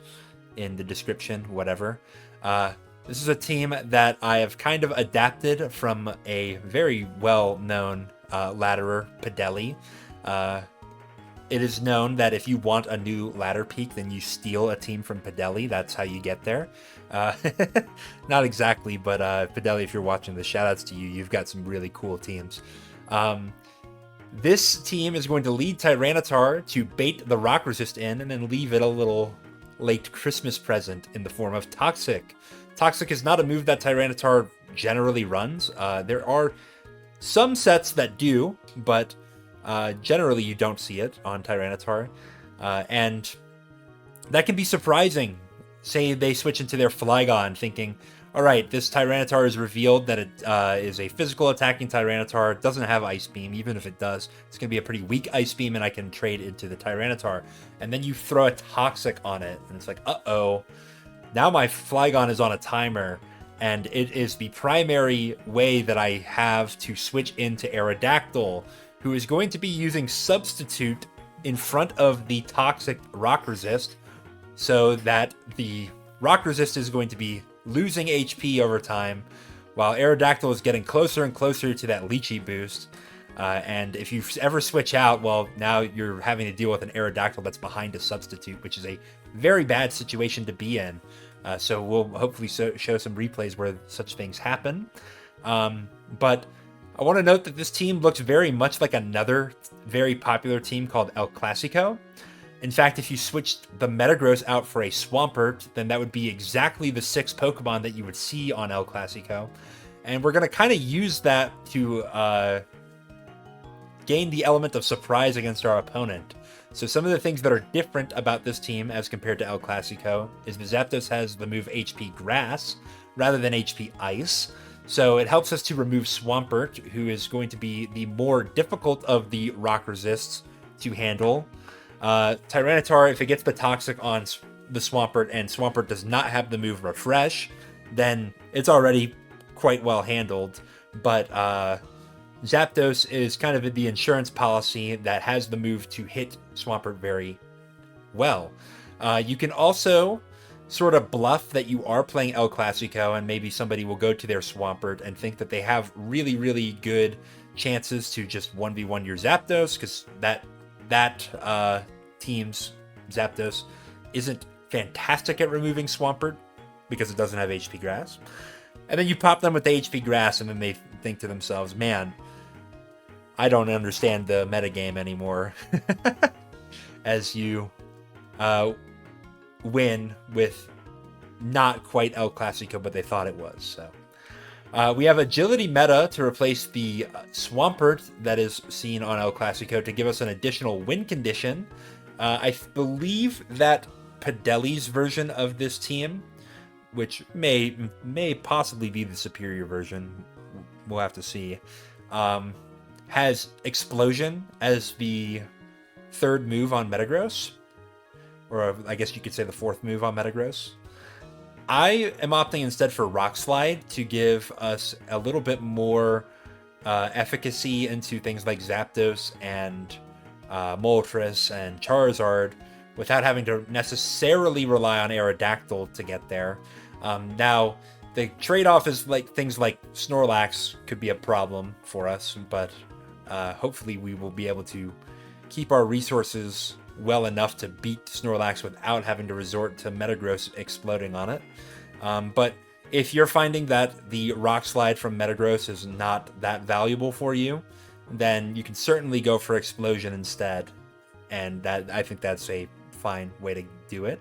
in the description, whatever. This is a team that I have kind of adapted from a very well-known ladderer, Pideli. It is known that if you want a new ladder peak, then you steal a team from Pideli. That's how you get there. Not exactly, but Pideli, if you're watching this, shout-outs to you. You've got some really cool teams. This team is going to lead Tyranitar to bait the Rock Resist in and then leave it a little late Christmas present in the form of Toxic. Toxic is not a move that Tyranitar generally runs. There are some sets that do, but generally you don't see it on Tyranitar. And that can be surprising. Say they switch into their Flygon thinking, all right, this Tyranitar is revealed that it is a physical attacking Tyranitar. It doesn't have Ice Beam. Even if it does, it's going to be a pretty weak Ice Beam, and I can trade into the Tyranitar. And then you throw a Toxic on it, and it's like, uh-oh. Now my Flygon is on a timer, and it is the primary way that I have to switch into Aerodactyl, who is going to be using Substitute in front of the Toxic Rock Resist, so that the Rock Resist is going to be losing HP over time, while Aerodactyl is getting closer and closer to that Lychee boost. And if you ever switch out, well, now you're having to deal with an Aerodactyl that's behind a Substitute, which is a very bad situation to be in. So we'll hopefully show some replays where such things happen. But I want to note that this team looks very much like another very popular team called El Clasico. In fact, if you switched the Metagross out for a Swampert, then that would be exactly the 6 Pokemon that you would see on El Clasico. And we're going to kind of use that to gain the element of surprise against our opponent. So some of the things that are different about this team as compared to El Clasico is the Zapdos has the move HP Grass rather than HP Ice. So it helps us to remove Swampert, who is going to be the more difficult of the rock resists to handle. Tyranitar, if it gets the Toxic on the Swampert and Swampert does not have the move Refresh, then it's already quite well handled. But Zapdos is kind of the insurance policy that has the move to hit Swampert very well. You can also sort of bluff that you are playing El Clasico, and maybe somebody will go to their Swampert and think that they have really, really good chances to just 1v1 your Zapdos, because that team's Zapdos isn't fantastic at removing Swampert because it doesn't have HP Grass. And then you pop them with the HP Grass, and then they think to themselves, man, I don't understand the metagame anymore. As you win with not quite El Clasico, but they thought it was. So we have Agility Meta to replace the Swampert that is seen on El Clasico to give us an additional win condition. I believe that Padeli's version of this team, which may possibly be the superior version, we'll have to see, has Explosion as the third move on Metagross, or I guess you could say the fourth move on Metagross. I am opting instead for Rock Slide to give us a little bit more efficacy into things like Zapdos and Moltres and Charizard without having to necessarily rely on Aerodactyl to get there. Now, the trade-off is like things like Snorlax could be a problem for us, but hopefully we will be able to keep our resources well enough to beat Snorlax without having to resort to Metagross exploding on it. But if you're finding that the Rock Slide from Metagross is not that valuable for you, then you can certainly go for Explosion instead. And I think that's a fine way to do it.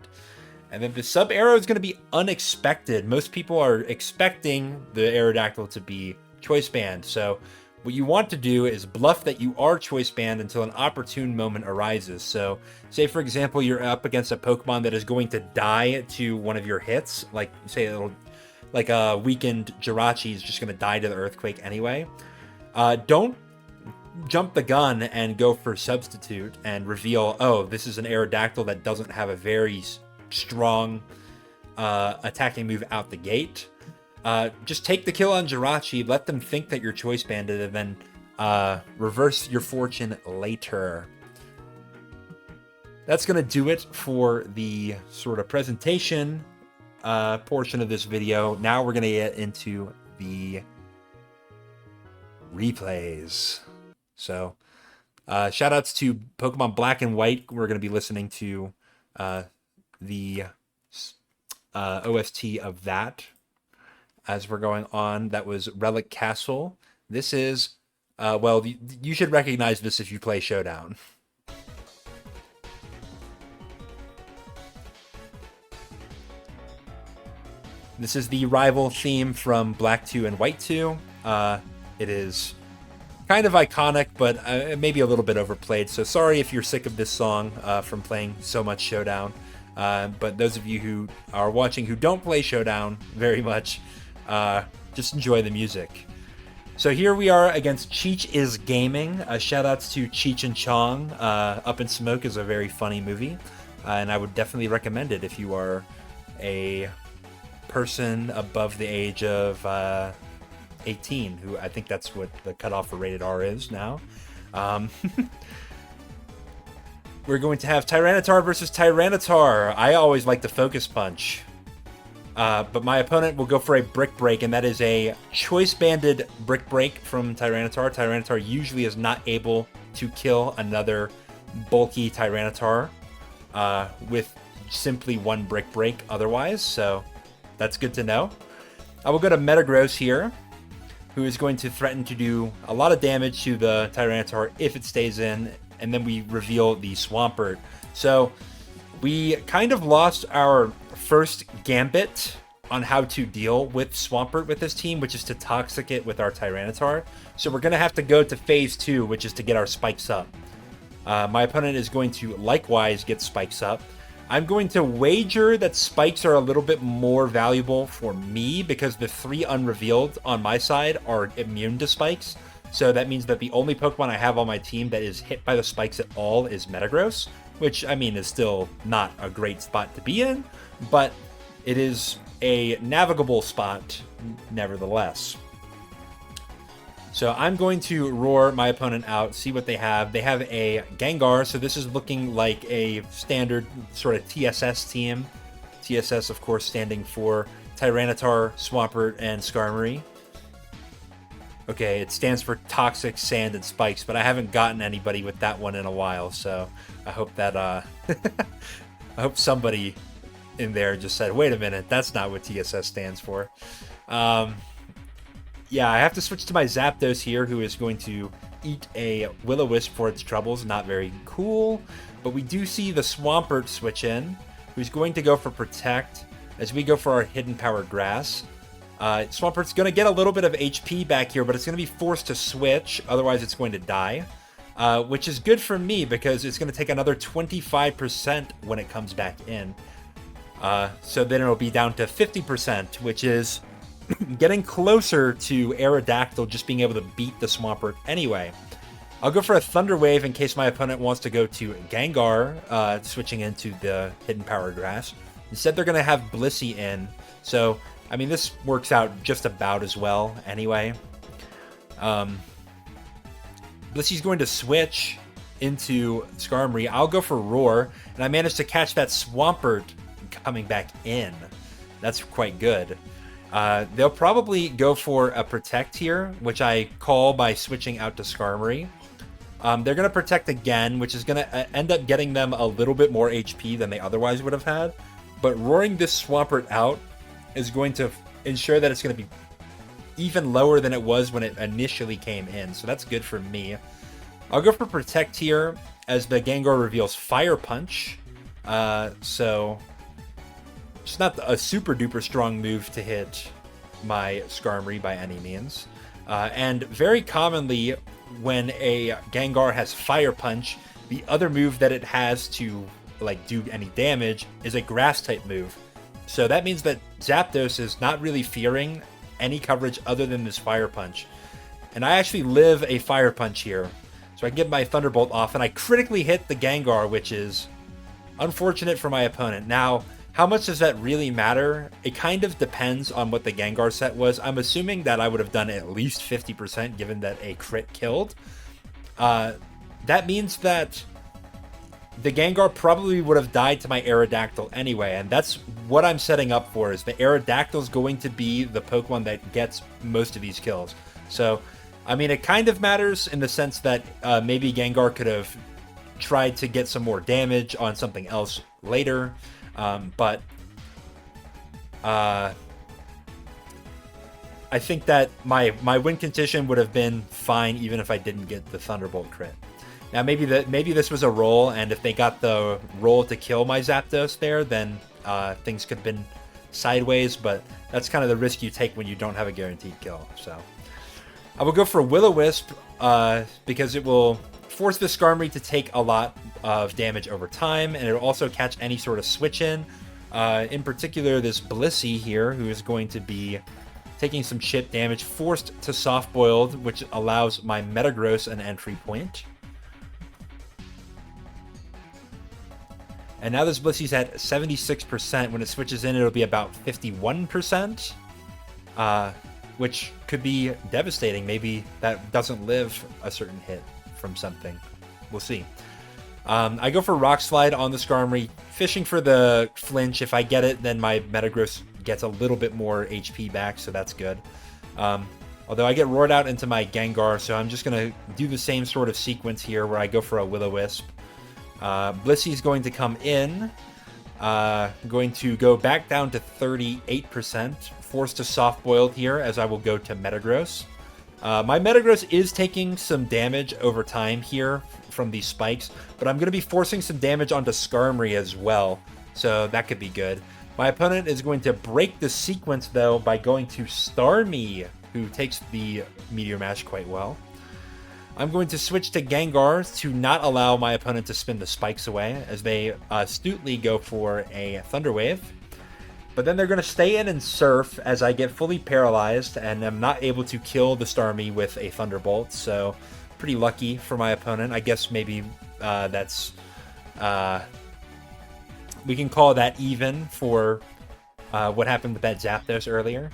And then the sub-arrow is going to be unexpected. Most people are expecting the Aerodactyl to be Choice Band. So what you want to do is bluff that you are Choice Band until an opportune moment arises. So say, for example, you're up against a Pokemon that is going to die to one of your hits. Like, say, like a weakened Jirachi is just going to die to the Earthquake anyway. Don't jump the gun and go for Substitute and reveal, oh, this is an Aerodactyl that doesn't have a very strong attacking move out the gate. Just take the kill on Jirachi, let them think that you're Choice Banded, and then reverse your fortune later. That's going to do it for the sort of presentation portion of this video. Now we're going to get into the replays. So, shout outs to Pokemon Black and White. We're going to be listening to the OST of that as we're going on. That was Relic Castle. This is, well, you should recognize this if you play Showdown. This is the rival theme from Black 2 and White 2. It is kind of iconic, but maybe a little bit overplayed. So sorry if you're sick of this song from playing so much Showdown. But those of you who are watching who don't play Showdown very much, just enjoy the music. So here we are against Cheech is Gaming. Shout outs to Cheech and Chong. Up in Smoke is a very funny movie, and I would definitely recommend it if you are a person above the age of 18, who I think that's what the cutoff for rated R is now. We're going to have Tyranitar versus Tyranitar. I always like the Focus Punch. But my opponent will go for a Brick Break, and that is a choice-banded Brick Break from Tyranitar. Tyranitar usually is not able to kill another bulky Tyranitar with simply one Brick Break otherwise, so that's good to know. I will go to Metagross here, who is going to threaten to do a lot of damage to the Tyranitar if it stays in, and then we reveal the Swampert. So we kind of lost our first Gambit on how to deal with Swampert with this team, which is to Toxic it with our Tyranitar. So we're going to have to go to phase 2, which is to get our spikes up. My opponent is going to likewise get spikes up. I'm going to wager that spikes are a little bit more valuable for me because the 3 unrevealed on my side are immune to spikes. So that means that the only Pokemon I have on my team that is hit by the spikes at all is Metagross, which, I mean, is still not a great spot to be in, but it is a navigable spot nevertheless. So I'm going to roar my opponent out, see what they have. They have a Gengar, so this is looking like a standard sort of TSS team. TSS, of course, standing for Tyranitar, Swampert, and Skarmory. Okay, it stands for Toxic, Sand, and Spikes, but I haven't gotten anybody with that one in a while, so I hope that, I hope somebody in there just said, wait a minute, that's not what TSS stands for. Yeah, I have to switch to my Zapdos here, who is going to eat a Will-O-Wisp for its troubles. Not very cool, but we do see the Swampert switch in, who's going to go for Protect as we go for our Hidden Power Grass. Swampert's going to get a little bit of HP back here, but it's going to be forced to switch, otherwise it's going to die. Which is good for me because it's going to take another 25% when it comes back in. So then it'll be down to 50%, which is getting closer to Aerodactyl just being able to beat the Swampert anyway. I'll go for a Thunder Wave in case my opponent wants to go to Gengar, switching into the Hidden Power Grass. Instead, they're going to have Blissey in. So, I mean, this works out just about as well anyway. Blissey's going to switch into Skarmory. I'll go for Roar, and I managed to catch that Swampert coming back in. That's quite good. They'll probably go for a Protect here, which I call by switching out to Skarmory. They're going to Protect again, which is going to end up getting them a little bit more HP than they otherwise would have had. But roaring this Swampert out is going to ensure that it's going to be even lower than it was when it initially came in. So that's good for me. I'll go for Protect here as the Gengar reveals Fire Punch. So it's not a super duper strong move to hit my Skarmory by any means. And very commonly when a Gengar has Fire Punch, the other move that it has to like do any damage is a Grass type move. So that means that Zapdos is not really fearing any coverage other than this Fire Punch. And I actually live a Fire Punch here. So I can get my Thunderbolt off and I critically hit the Gengar, which is unfortunate for my opponent. Now, how much does that really matter? It kind of depends on what the Gengar set was. I'm assuming that I would have done at least 50% given that a crit killed. That means that the Gengar probably would have died to my Aerodactyl anyway, and that's what I'm setting up for, is the Aerodactyl is going to be the Pokemon that gets most of these kills. So, I mean, it kind of matters in the sense that maybe Gengar could have tried to get some more damage on something else later, but I think that my win condition would have been fine even if I didn't get the Thunderbolt crit. Now maybe this was a roll, and if they got the roll to kill my Zapdos there, then things could have been sideways, but that's kind of the risk you take when you don't have a guaranteed kill. So I will go for Will-O-Wisp because it will force the Skarmory to take a lot of damage over time, and it'll also catch any sort of switch in. In particular, this Blissey here, who is going to be taking some chip damage, forced to Soft Boiled, which allows my Metagross an entry point. And now this Blissey's at 76%. When it switches in, it'll be about 51%, which could be devastating. Maybe that doesn't live a certain hit from something. We'll see. I go for Rock Slide on the Skarmory, fishing for the flinch. If I get it, then my Metagross gets a little bit more HP back, so that's good. Although I get roared out into my Gengar, so I'm just going to do the same sort of sequence here where I go for a Will-O-Wisp. Blissey's going to come in, going to go back down to 38%, forced to Soft Boiled here as I will go to Metagross. My Metagross is taking some damage over time here from these spikes, but I'm going to be forcing some damage onto Skarmory as well, so that could be good. My opponent is going to break the sequence, though, by going to Starmie, who takes the Meteor Mash quite well. I'm going to switch to Gengar to not allow my opponent to spin the spikes away, as they astutely go for a Thunder Wave. But then they're going to stay in and Surf as I get fully paralyzed, and I'm not able to kill the Starmie with a Thunderbolt, so pretty lucky for my opponent. I guess maybe that's... we can call that even for what happened with that Zapdos earlier.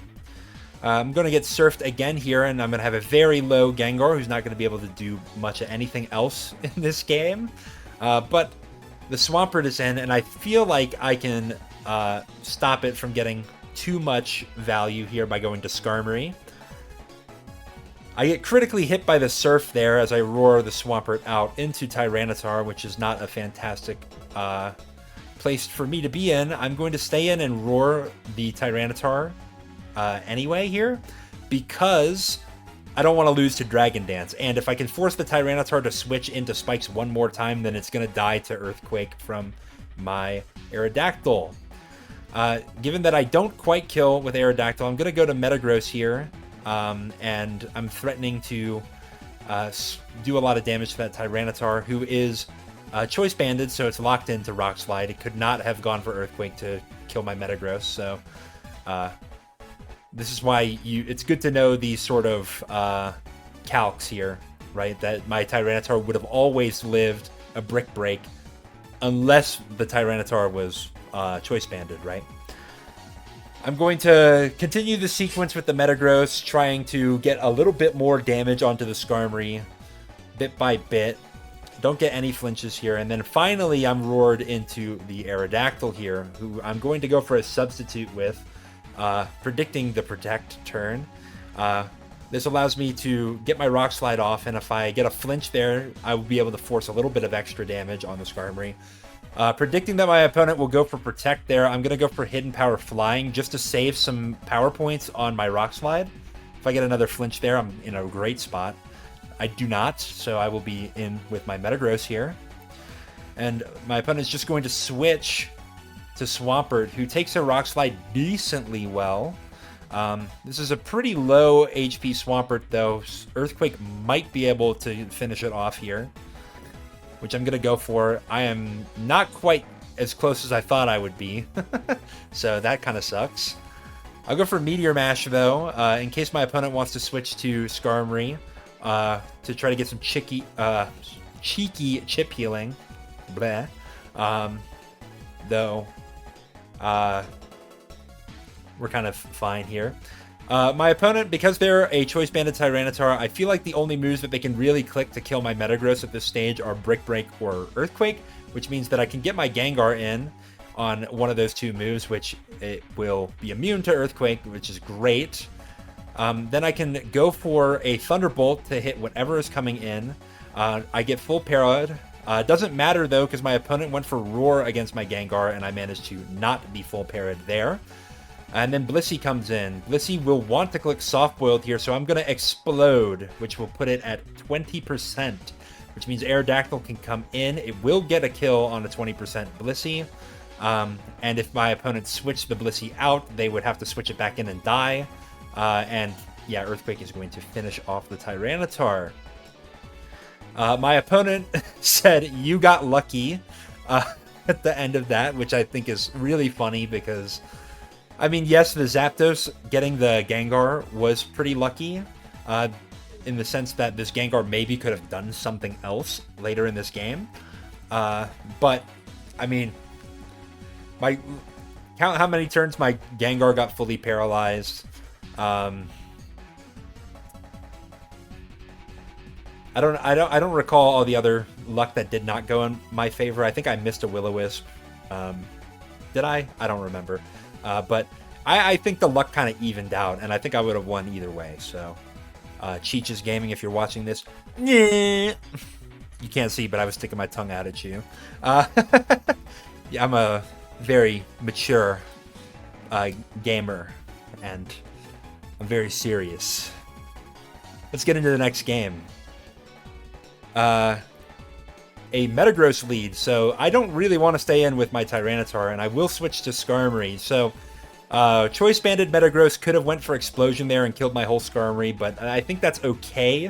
I'm going to get surfed again here, and I'm going to have a very low Gengar who's not going to be able to do much of anything else in this game. But the Swampert is in, and I feel like I can stop it from getting too much value here by going to Skarmory. I get critically hit by the Surf there as I roar the Swampert out into Tyranitar, which is not a fantastic place for me to be in. I'm going to stay in and roar the Tyranitar anyway here, because I don't want to lose to Dragon Dance. And if I can force the Tyranitar to switch into Spikes one more time, then it's going to die to Earthquake from my Aerodactyl. Given that I don't quite kill with Aerodactyl, I'm going to go to Metagross here, and I'm threatening to do a lot of damage to that Tyranitar, who is Choice Banded, so it's locked into Rock Slide. It could not have gone for Earthquake to kill my Metagross, so this is why it's good to know these sort of calcs here, right? That my Tyranitar would have always lived a Brick Break unless the Tyranitar was Choice Banded, right? I'm going to continue the sequence with the Metagross, trying to get a little bit more damage onto the Skarmory, bit by bit. Don't get any flinches here. And then finally, I'm roared into the Aerodactyl here, who I'm going to go for a substitute with, predicting the Protect turn. This allows me to get my Rock Slide off, and if I get a flinch there, I will be able to force a little bit of extra damage on the Skarmory. Predicting that my opponent will go for Protect there, I'm going to go for Hidden Power Flying just to save some power points on my Rock Slide. If I get another flinch there, I'm in a great spot. I do not, so I will be in with my Metagross here. And my opponent's just going to switch to Swampert, who takes a Rock Slide decently well. This is a pretty low HP Swampert, though. Earthquake might be able to finish it off here, which I'm going to go for. I am not quite as close as I thought I would be, so that kind of sucks. I'll go for Meteor Mash, though, in case my opponent wants to switch to Skarmory to try to get some cheeky chip healing. Bleh. Though, we're kind of fine here. My opponent, because they're a Choice Banded Tyranitar, I feel like the only moves that they can really click to kill my Metagross at this stage are Brick Break or Earthquake, which means that I can get my Gengar in on one of those two moves, which it will be immune to Earthquake, which is great. Then I can go for a Thunderbolt to hit whatever is coming in. I get full parried. Doesn't matter, though, because my opponent went for Roar against my Gengar, and I managed to not be full parried there. And then Blissey comes in. Blissey will want to click Soft Boiled here, so I'm going to Explode, which will put it at 20%, which means Aerodactyl can come in. It will get a kill on a 20% Blissey. And if my opponent switched the Blissey out, they would have to switch it back in and die. And yeah, Earthquake is going to finish off the Tyranitar. My opponent said, "You got lucky," at the end of that, which I think is really funny because, I mean, yes, the Zapdos getting the Gengar was pretty lucky, in the sense that this Gengar maybe could have done something else later in this game. But, I mean, count how many turns my Gengar got fully paralyzed. I don't recall all the other luck that did not go in my favor. I think I missed a Will-O-Wisp. Did I? I don't remember. But I think the luck kind of evened out, and I think I would have won either way. So, Cheech's Gaming, if you're watching this, you can't see, but I was sticking my tongue out at you. Yeah, I'm a very mature gamer, and I'm very serious. Let's get into the next game. a Metagross lead, so I don't really want to stay in with my Tyranitar, and I will switch to Skarmory. So Choice Banded Metagross could have went for Explosion there and killed my whole Skarmory, but I think that's okay.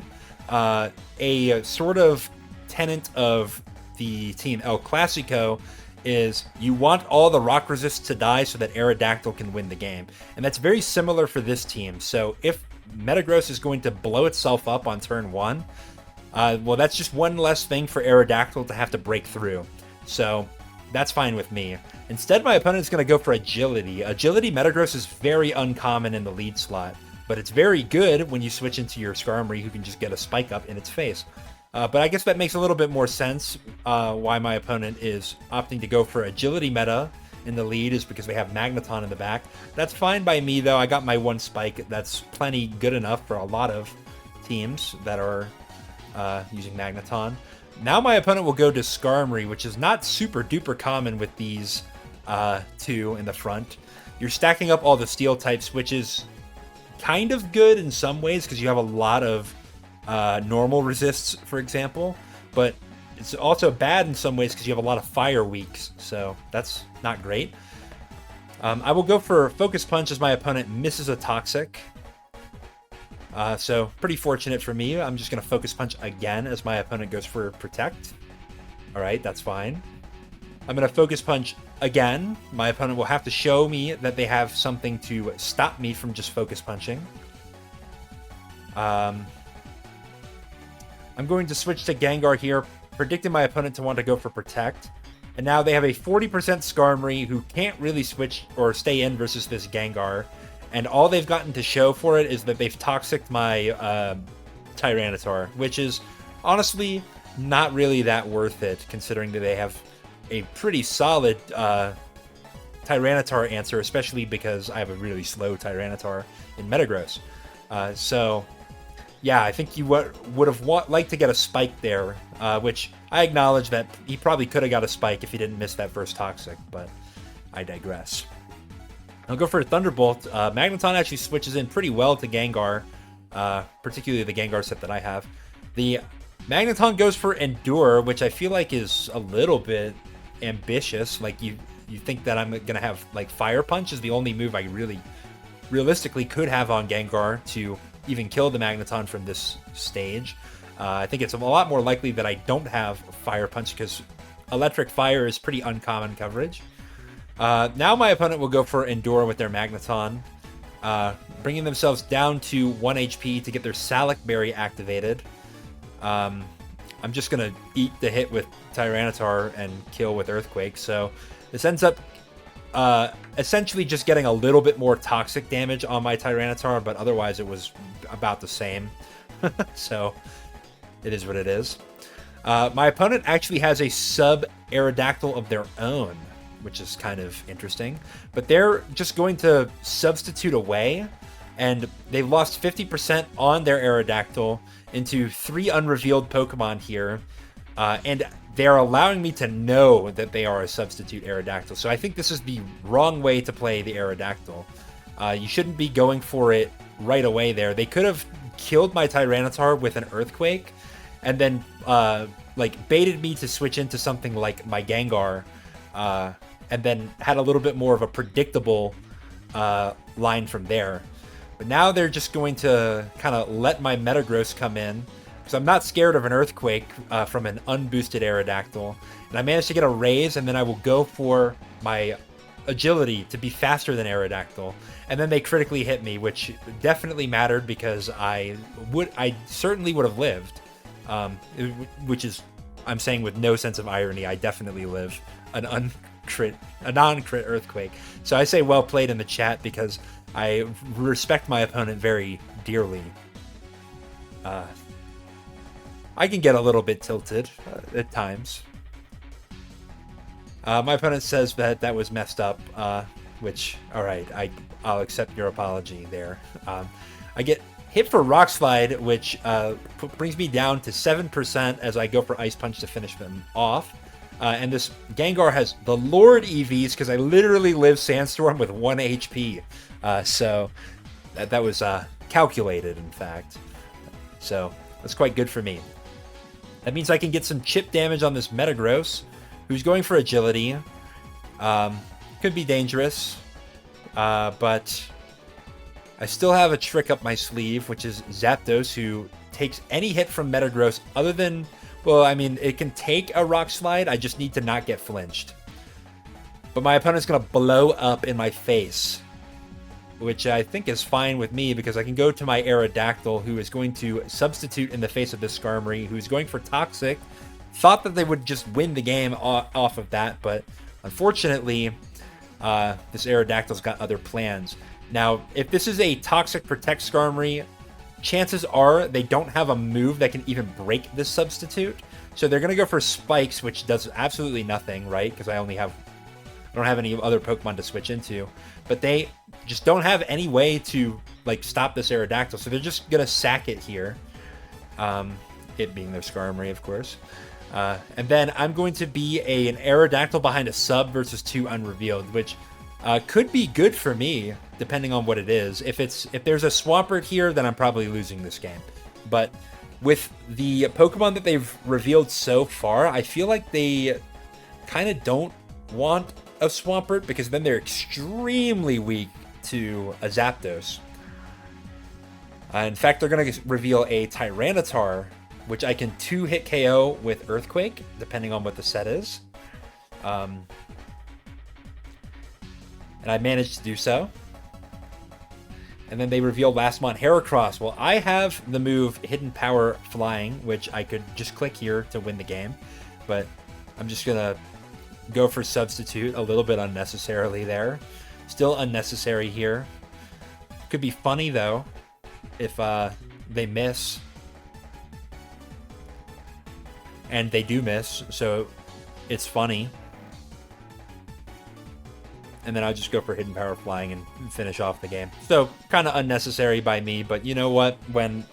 A sort of tenet of the Team El Clasico is you want all the rock resists to die so that Aerodactyl can win the game. And that's very similar for this team. So if Metagross is going to blow itself up on turn 1, well, that's just one less thing for Aerodactyl to have to break through. So that's fine with me. Instead, my opponent is going to go for Agility. Agility Metagross is very uncommon in the lead slot, but it's very good when you switch into your Skarmory, who can just get a Spike Up in its face. But I guess that makes a little bit more sense why my opponent is opting to go for Agility meta in the lead, is because they have Magneton in the back. That's fine by me, though. I got my 1 Spike. That's plenty good enough for a lot of teams that are using Magneton. Now my opponent will go to Skarmory, which is not super duper common with these two in the front. You're stacking up all the Steel types, which is kind of good in some ways because you have a lot of normal resists, for example, but it's also bad in some ways because you have a lot of fire weaks, so that's not great. I will go for Focus Punch as my opponent misses a Toxic. So pretty fortunate for me. I'm just going to Focus Punch again as my opponent goes for Protect. All right, that's fine. I'm going to Focus Punch again. My opponent will have to show me that they have something to stop me from just Focus Punching. I'm going to switch to Gengar here, predicting my opponent to want to go for Protect. And now they have a 40% Skarmory who can't really switch or stay in versus this Gengar. And all they've gotten to show for it is that they've Toxic'd my Tyranitar, which is honestly not really that worth it, considering that they have a pretty solid Tyranitar answer, especially because I have a really slow Tyranitar in Metagross. So, yeah, I think you would have liked to get a Spike there, which I acknowledge that he probably could have got a Spike if he didn't miss that first Toxic, but I digress. I'll go for a Thunderbolt. Magneton actually switches in pretty well to Gengar, particularly the Gengar set that I have. The Magneton goes for Endure, which I feel like is a little bit ambitious. Like, you think that I'm going to have, like, Fire Punch is the only move I really realistically could have on Gengar to even kill the Magneton from this stage. I think it's a lot more likely that I don't have Fire Punch because Electric Fire is pretty uncommon coverage. Now my opponent will go for Endure with their Magneton, bringing themselves down to 1 HP to get their Salic Berry activated. I'm just going to eat the hit with Tyranitar and kill with Earthquake, so this ends up essentially just getting a little bit more toxic damage on my Tyranitar, but otherwise it was about the same. So it is what it is. My opponent actually has a sub-Aerodactyl of their own, which is kind of interesting. But they're just going to substitute away, and they've lost 50% on their Aerodactyl into 3 unrevealed Pokemon here. And they're allowing me to know that they are a substitute Aerodactyl. So I think this is the wrong way to play the Aerodactyl. You shouldn't be going for it right away there. They could have killed my Tyranitar with an Earthquake, and then like baited me to switch into something like my Gengar, and then had a little bit more of a predictable line from there. But now they're just going to kind of let my Metagross come in, because I'm not scared of an Earthquake from an unboosted Aerodactyl. And I managed to get a Raise, and then I will go for my Agility to be faster than Aerodactyl. And then they critically hit me, which definitely mattered because I certainly would have lived. Which is, I'm saying with no sense of irony, I definitely live a non-crit Earthquake. So I say well played in the chat because I respect my opponent very dearly. I can get a little bit tilted at times. My opponent says that was messed up, which, all right, I'll accept your apology there. I get hit for Rock Slide, which brings me down to 7% as I go for Ice Punch to finish them off. And this Gengar has the Lord EVs because I literally live Sandstorm with 1 HP. So that was calculated, in fact. So that's quite good for me. That means I can get some chip damage on this Metagross, who's going for agility. Could be dangerous, but I still have a trick up my sleeve, which is Zapdos, who takes any hit from Metagross other than, well, I mean, it can take a Rock Slide. I just need to not get flinched. But my opponent's going to blow up in my face, which I think is fine with me because I can go to my Aerodactyl, who is going to substitute in the face of this Skarmory, who's going for Toxic. Thought that they would just win the game off of that, but unfortunately, this Aerodactyl's got other plans. Now, if this is a Toxic Protect Skarmory, chances are they don't have a move that can even break this substitute. So they're going to go for Spikes, which does absolutely nothing, right? Because I don't have any other Pokemon to switch into. But they just don't have any way to like stop this Aerodactyl. So they're just going to sack it here. It being their Skarmory, of course. And then I'm going to be an Aerodactyl behind a sub versus 2 unrevealed, which could be good for me, depending on what it is. If there's a Swampert here, then I'm probably losing this game. But with the Pokemon that they've revealed so far, I feel like they kind of don't want a Swampert because then they're extremely weak to a Zapdos. In fact, they're going to reveal a Tyranitar, which I can 2-hit KO with Earthquake, depending on what the set is. And I managed to do so. And then they reveal Lastmont Heracross. Well, I have the move Hidden Power Flying, which I could just click here to win the game. But I'm just going to go for Substitute a little bit unnecessarily there. Still unnecessary here. Could be funny, though, if they miss. And they do miss, so it's funny. And then I'll just go for Hidden Power Flying and finish off the game. So, kind of unnecessary by me, but you know what? When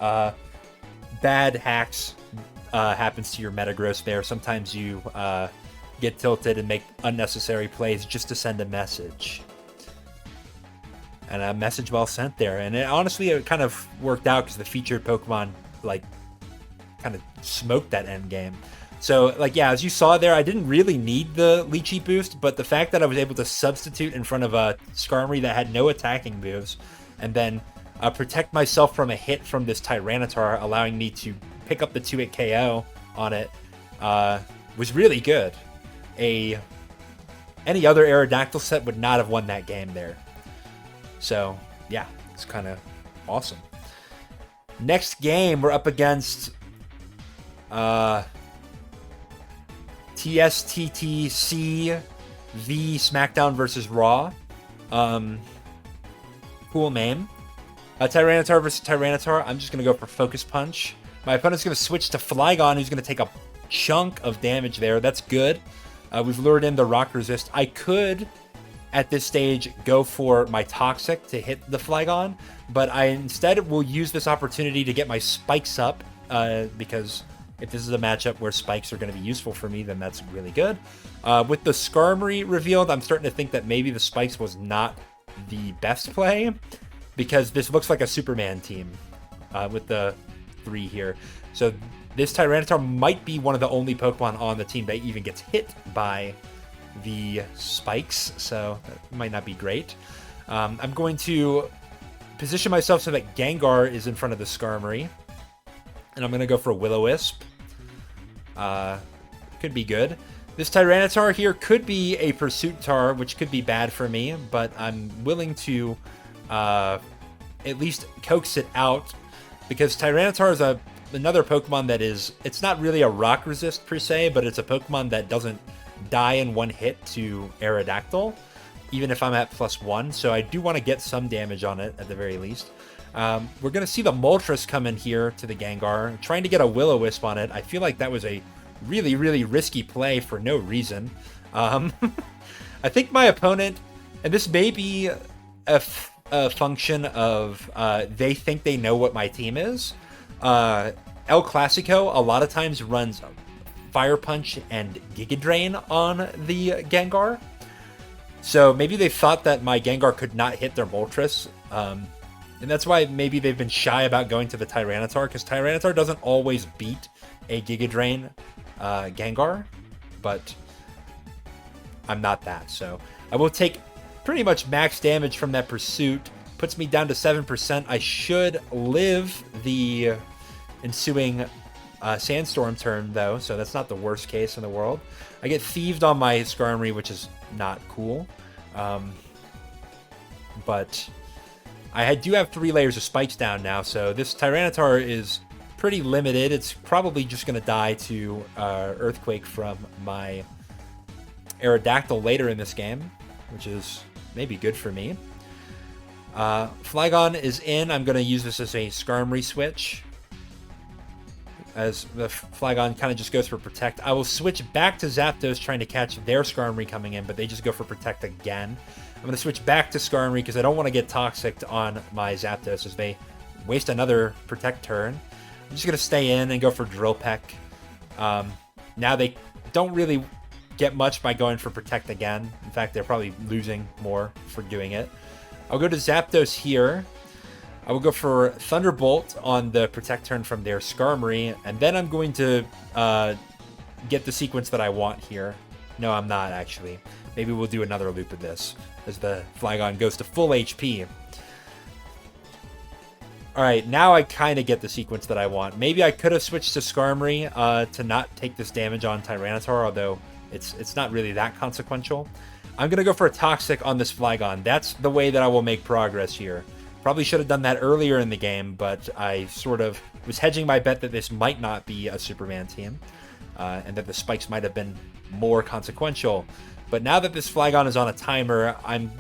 bad hacks happens to your Metagross there, sometimes you get tilted and make unnecessary plays just to send a message. And a message well sent there. And honestly, it kind of worked out because the featured Pokemon, like, kind of smoked that end game. So, like, yeah, as you saw there, I didn't really need the Leechy boost, but the fact that I was able to substitute in front of a Skarmory that had no attacking moves, and then protect myself from a hit from this Tyranitar, allowing me to pick up the 2-hit KO on it, was really good. Any other Aerodactyl set would not have won that game there. So, yeah, it's kind of awesome. Next game, we're up against TSTTC v SmackDown versus Raw. Cool name. Tyranitar versus Tyranitar. I'm just going to go for Focus Punch. My opponent's going to switch to Flygon, who's going to take a chunk of damage there. That's good. We've lured in the Rock Resist. I could, at this stage, go for my Toxic to hit the Flygon, but I instead will use this opportunity to get my Spikes up, because if this is a matchup where Spikes are going to be useful for me, then that's really good. With the Skarmory revealed, I'm starting to think that maybe the Spikes was not the best play, because this looks like a Superman team with the 3 here. So this Tyranitar might be one of the only Pokemon on the team that even gets hit by the Spikes, so that might not be great. I'm going to position myself so that Gengar is in front of the Skarmory. And I'm going to go for a Will-O-Wisp. Could be good. This Tyranitar here could be a Pursuit-tar, which could be bad for me, but I'm willing to at least coax it out, because Tyranitar is another Pokemon that is, it's not really a Rock Resist per se, but it's a Pokemon that doesn't die in one hit to Aerodactyl, even if I'm at +1, so I do want to get some damage on it at the very least. We're going to see the Moltres come in here to the Gengar, trying to get a Will-O-Wisp on it. I feel like that was a really, really risky play for no reason. I think my opponent, and this may be a function of they think they know what my team is. El Clasico a lot of times runs Fire Punch and Giga Drain on the Gengar. So maybe they thought that my Gengar could not hit their Moltres. And that's why maybe they've been shy about going to the Tyranitar, because Tyranitar doesn't always beat a Giga Drain Gengar, but I'm not that. So I will take pretty much max damage from that pursuit. Puts me down to 7%. I should live the ensuing Sandstorm turn, though, so that's not the worst case in the world. I get thieved on my Skarmory, which is not cool. But I do have 3 layers of spikes down now, so this Tyranitar is pretty limited. It's probably just going to die to Earthquake from my Aerodactyl later in this game, which is maybe good for me. Flygon is in. I'm going to use this as a Skarmory switch, as the Flygon kind of just goes for Protect. I will switch back to Zapdos trying to catch their Skarmory coming in, but they just go for Protect again. I'm going to switch back to Skarmory because I don't want to get Toxic on my Zapdos as they waste another Protect turn. I'm just going to stay in and go for Drill Peck. Now they don't really get much by going for Protect again. In fact, they're probably losing more for doing it. I'll go to Zapdos here. I will go for Thunderbolt on the Protect turn from their Skarmory, and then I'm going to get the sequence that I want here. No, I'm not, actually. Maybe we'll do another loop of this as the Flygon goes to full HP. Alright, now I kind of get the sequence that I want. Maybe I could have switched to Skarmory to not take this damage on Tyranitar, although it's not really that consequential. I'm going to go for a Toxic on this Flygon. That's the way that I will make progress here. Probably should have done that earlier in the game, but I sort of was hedging my bet that this might not be a Superman team, and that the spikes might have been more consequential. But now that this Flygon is on a timer, I'm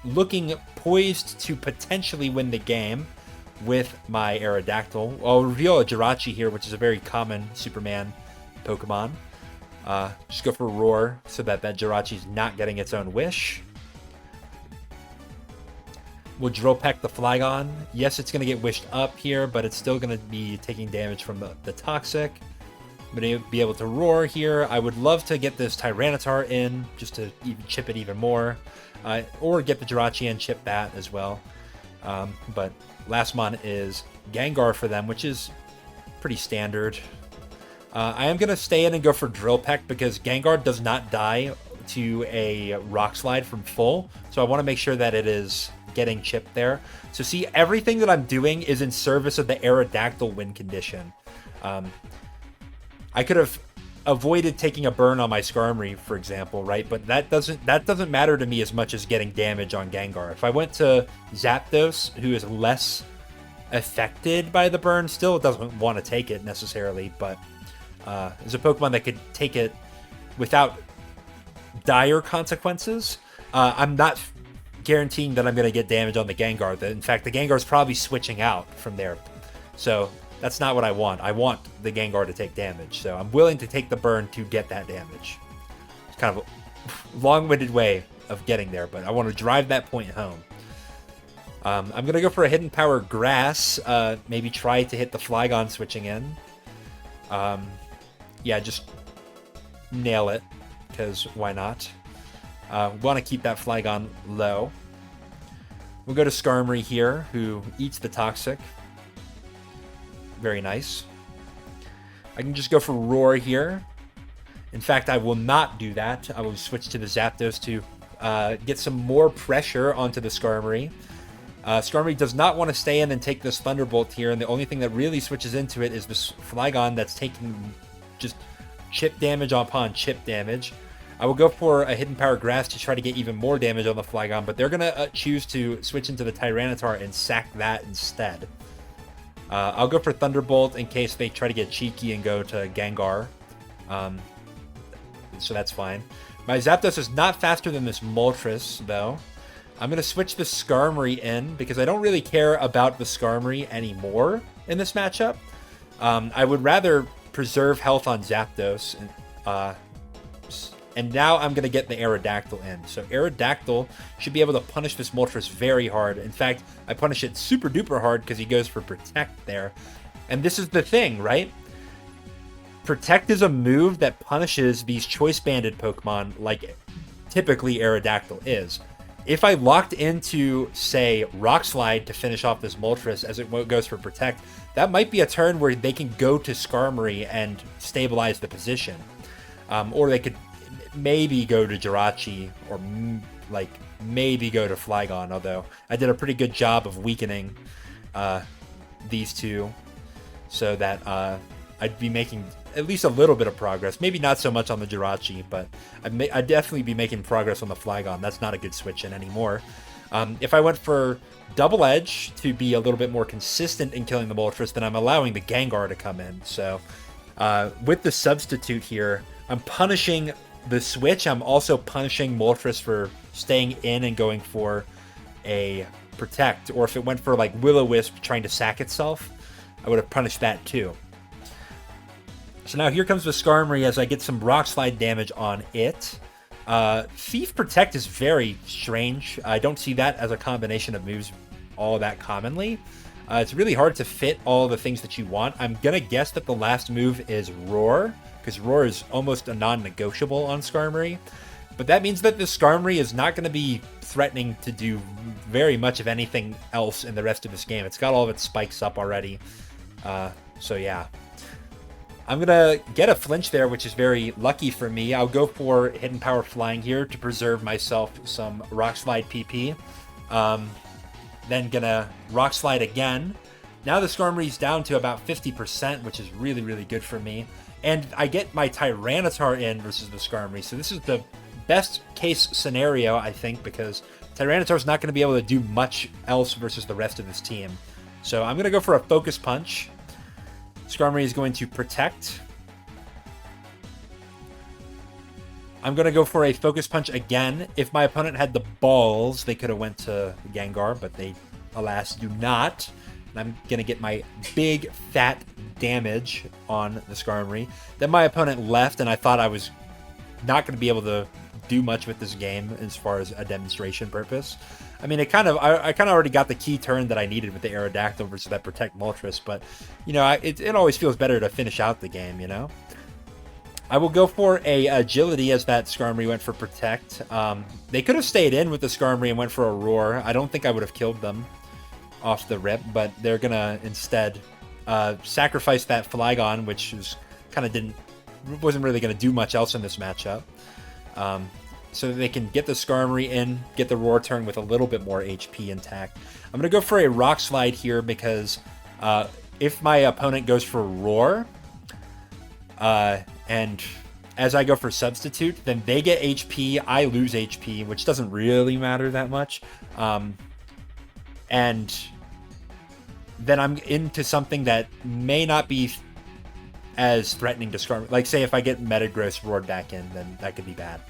looking poised to potentially win the game with my Aerodactyl. I'll reveal a Jirachi here, which is a very common Superman Pokemon. Just go for Roar so that Jirachi's not getting its own wish. We'll Drill Peck the Flygon. Yes, it's going to get wished up here, but it's still going to be taking damage from the Toxic. I'm going to be able to Roar here. I would love to get this Tyranitar in, just to even chip it even more. Or get the Jirachi and chip that as well. But last mon is Gengar for them, which is pretty standard. I am going to stay in and go for Drill Peck because Gengar does not die to a Rock Slide from full. So I want to make sure that it is getting chipped there. So see, everything that I'm doing is in service of the Aerodactyl win condition. I could have avoided taking a burn on my Skarmory, for example, right? But that doesn't matter to me as much as getting damage on Gengar. If I went to Zapdos, who is less affected by the burn, still doesn't want to take it necessarily, but as a Pokemon that could take it without dire consequences, I'm not guaranteeing that I'm going to get damage on the Gengar. In fact, the Gengar is probably switching out from there. So that's not what I want. I want the Gengar to take damage. So I'm willing to take the burn to get that damage. It's kind of a long-winded way of getting there, but I want to drive that point home. I'm going to go for a Hidden Power Grass. Maybe try to hit the Flygon switching in. Yeah, just nail it, because why not? Want to keep that Flygon low. We'll go to Skarmory here, who eats the Toxic. Very nice. I can just go for Roar here. In fact, I will not do that. I will switch to the Zapdos to get some more pressure onto the Skarmory. Skarmory does not want to stay in and take this Thunderbolt here, and the only thing that really switches into it is this Flygon that's taking just chip damage upon chip damage. I will go for a Hidden Power Grass to try to get even more damage on the Flygon, but they're going to choose to switch into the Tyranitar and sack that instead. I'll go for Thunderbolt in case they try to get cheeky and go to Gengar. So that's fine. My Zapdos is not faster than this Moltres, though. I'm going to switch the Skarmory in because I don't really care about the Skarmory anymore in this matchup. I would rather preserve health on Zapdos. And now I'm going to get the Aerodactyl in. So Aerodactyl should be able to punish this Moltres very hard. In fact, I punish it super duper hard because he goes for Protect there. And this is the thing, right? Protect is a move that punishes these Choice Banded Pokemon like typically Aerodactyl is. if I locked into, say, Rock Slide to finish off this Moltres as it goes for Protect, that might be a turn where they can go to Skarmory and stabilize the position. Or they could maybe go to Jirachi, or like maybe go to Flygon, although I did a pretty good job of weakening these two so that I'd be making at least a little bit of progress. Maybe not so much on the Jirachi, but I'd definitely be making progress on the Flygon. That's not a good switch in anymore. If I went for Double Edge to be a little bit more consistent in killing the Moltres, then I'm allowing the Gengar to come in. So with the substitute here, I'm punishing the switch. I'm also punishing Moltres for staying in and going for a Protect. Or if it went for like Will-O-Wisp trying to sack itself, I would have punished that too. So now here comes the Skarmory as I get some Rock Slide damage on it. Thief Protect is very strange. I don't see that as a combination of moves all that commonly. It's really hard to fit all the things that you want. I'm going to guess that the last move is Roar, because Roar is almost a non-negotiable on Skarmory. But that means that the Skarmory is not going to be threatening to do very much of anything else in the rest of this game. It's got all of its spikes up already. So yeah. I'm going to get a flinch there, which is very lucky for me. I'll go for Hidden Power Flying here to preserve myself some Rock Slide PP. Then going to Rock Slide again. Now the Skarmory's down to about 50%, which is really, really good for me. And I get my Tyranitar in versus the Skarmory. So this is the best case scenario, I think, because Tyranitar's not going to be able to do much else versus the rest of his team. So I'm going to go for a Focus Punch. Skarmory is going to Protect. I'm going to go for a Focus Punch again. If my opponent had the balls, they could have went to Gengar, but they, alas, do not. And I'm going to get my big, fat damage on the Skarmory. Then my opponent left, and I thought I was not going to be able to do much with this game as far as a demonstration purpose. I mean, I kind of already got the key turn that I needed with the Aerodactyl versus that Protect Moltres, but, you know, it always feels better to finish out the game, you know? I will go for a Agility as that Skarmory went for Protect. They could have stayed in with the Skarmory and went for a Roar. I don't think I would have killed them off the rip, but they're going to instead sacrifice that Flygon, which is wasn't really going to do much else in this matchup. So that they can get the Skarmory in, get the Roar turn with a little bit more HP intact. I'm going to go for a Rock Slide here because if my opponent goes for Roar, and as I go for Substitute, then they get HP, I lose HP, which doesn't really matter that much. And then I'm into something that may not be as threatening to Skarmory. Like, say, if I get Metagross roared back in, then that could be bad.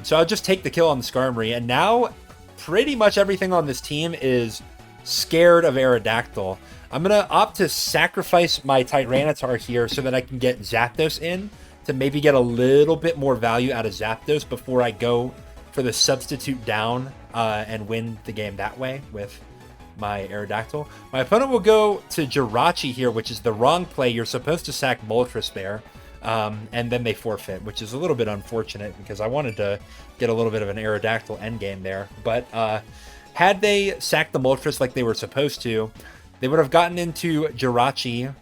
So I'll just take the kill on the Skarmory, and now pretty much everything on this team is scared of Aerodactyl. I'm going to opt to sacrifice my Tyranitar here so that I can get Zapdos in to maybe get a little bit more value out of Zapdos before I go for the substitute down and win the game that way with my Aerodactyl. My opponent will go to Jirachi here, which is the wrong play. You're supposed to sack Moltres there. And then they forfeit, which is a little bit unfortunate because I wanted to get a little bit of an Aerodactyl endgame there. But had they sacked the Moltres like they were supposed to, they would have gotten into Jirachi,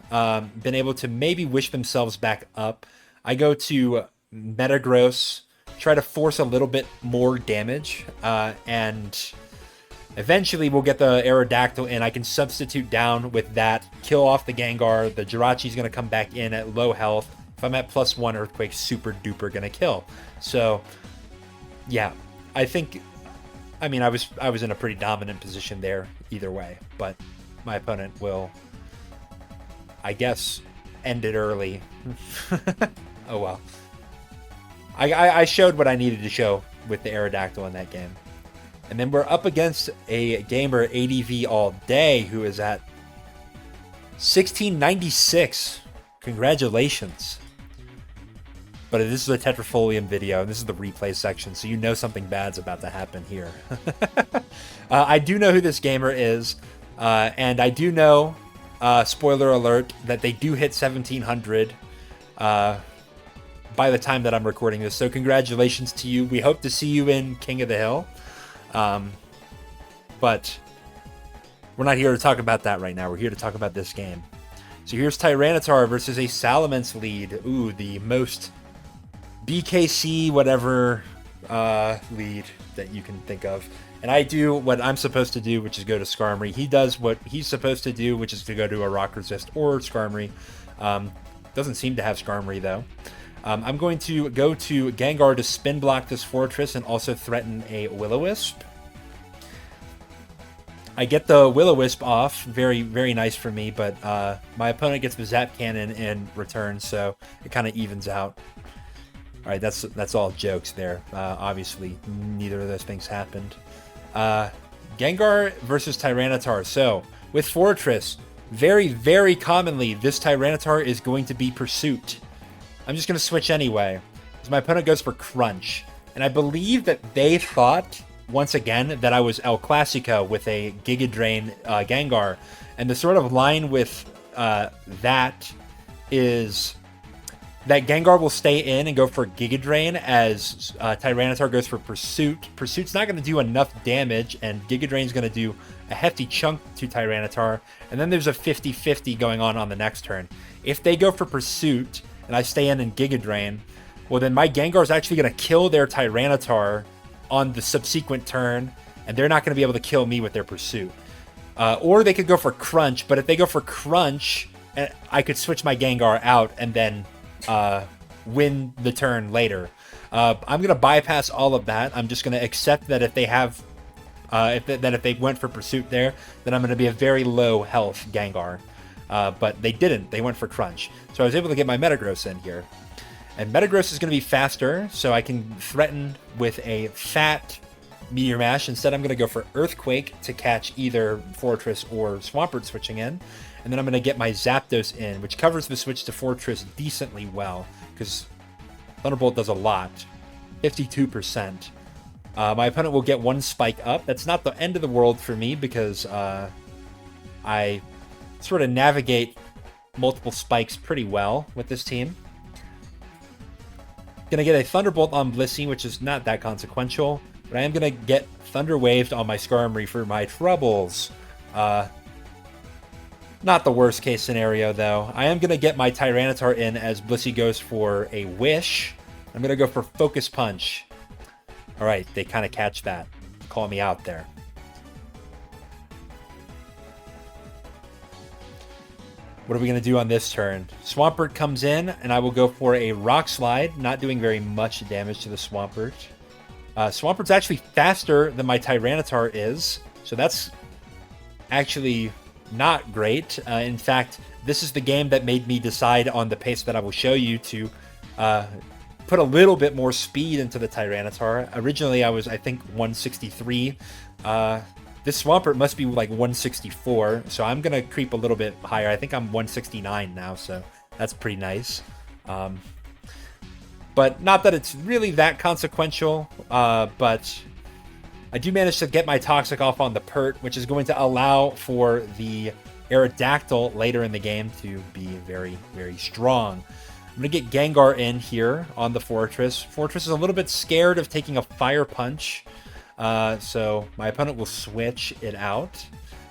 been able to maybe wish themselves back up. I go to Metagross, try to force a little bit more damage, and eventually we'll get the Aerodactyl in. I can substitute down with that, kill off the Gengar. The Jirachi's going to come back in at low health. If I'm at +1, Earthquake super duper gonna kill. So yeah, I mean I was in a pretty dominant position there either way, but my opponent will, I guess, end it early. Oh well. I showed what I needed to show with the Aerodactyl in that game. And then we're up against a gamer, ADV all day, who is at 1696. Congratulations. But this is a Tetrafolium video, and this is the replay section, so you know something bad's about to happen here. I do know who this gamer is, and I do know, spoiler alert, that they do hit 1700 by the time that I'm recording this, so congratulations to you. We hope to see you in King of the Hill. But we're not here to talk about that right now. We're here to talk about this game. So here's Tyranitar versus a Salamence lead. Ooh, the most BKC whatever lead that you can think of. And I do what I'm supposed to do, which is go to Skarmory. He does what he's supposed to do, which is to go to a Rock Resist or Skarmory. Doesn't seem to have Skarmory, though. I'm going to go to Gengar to spin block this Fortress and also threaten a Will-O-Wisp. I get the Will-O-Wisp off. Very, very nice for me, but my opponent gets the Zap Cannon in return, so it kind of evens out. All right, that's all jokes there. Obviously, neither of those things happened. Gengar versus Tyranitar. So, with Fortress, very, very commonly, this Tyranitar is going to be Pursuit. I'm just going to switch anyway, because my opponent goes for Crunch. And I believe that they thought, once again, that I was El Clasico with a Giga Drain Gengar. And the sort of line with that is that Gengar will stay in and go for Giga Drain as Tyranitar goes for Pursuit. Pursuit's not going to do enough damage, and Giga Drain's going to do a hefty chunk to Tyranitar. And then there's a 50-50 going on the next turn. If they go for Pursuit, and I stay in and Giga Drain, well then my Gengar's actually going to kill their Tyranitar on the subsequent turn, and they're not going to be able to kill me with their Pursuit. Or they could go for Crunch, but if they go for Crunch, I could switch my Gengar out and then win the turn later. I'm going to bypass all of that. I'm just going to accept that if they have, if they went for Pursuit there, then I'm going to be a very low health Gengar. But they didn't. They went for Crunch. So I was able to get my Metagross in here. And Metagross is going to be faster, so I can threaten with a fat Meteor Mash. Instead, I'm going to go for Earthquake to catch either Fortress or Swampert switching in. And then I'm going to get my Zapdos in, which covers the switch to Fortress decently well, because Thunderbolt does a lot. 52%. My opponent will get one spike up. That's not the end of the world for me, because I sort of navigate multiple spikes pretty well with this team. Gonna get a Thunderbolt on Blissey, which is not that consequential, but I am gonna get Thunder Waved on my Skarmory for my troubles. Not the worst case scenario, though. I am gonna get my Tyranitar in as Blissey goes for a Wish. I'm gonna go for Focus Punch. All right, they kind of catch that. Call me out there. What are we going to do on this turn? Swampert comes in, and I will go for a Rock Slide, not doing very much damage to the Swampert. Swampert's actually faster than my Tyranitar is, so that's actually not great. In fact, this is the game that made me decide on the pace that I will show you to put a little bit more speed into the Tyranitar. Originally, I was, I think, 163. This Swampert must be like 164, so I'm going to creep a little bit higher. I think I'm 169 now, so that's pretty nice. But not that it's really that consequential, but I do manage to get my Toxic off on the Pert, which is going to allow for the Aerodactyl later in the game to be very, very strong. I'm going to get Gengar in here on the Fortress. Fortress is a little bit scared of taking a Fire Punch. So my opponent will switch it out.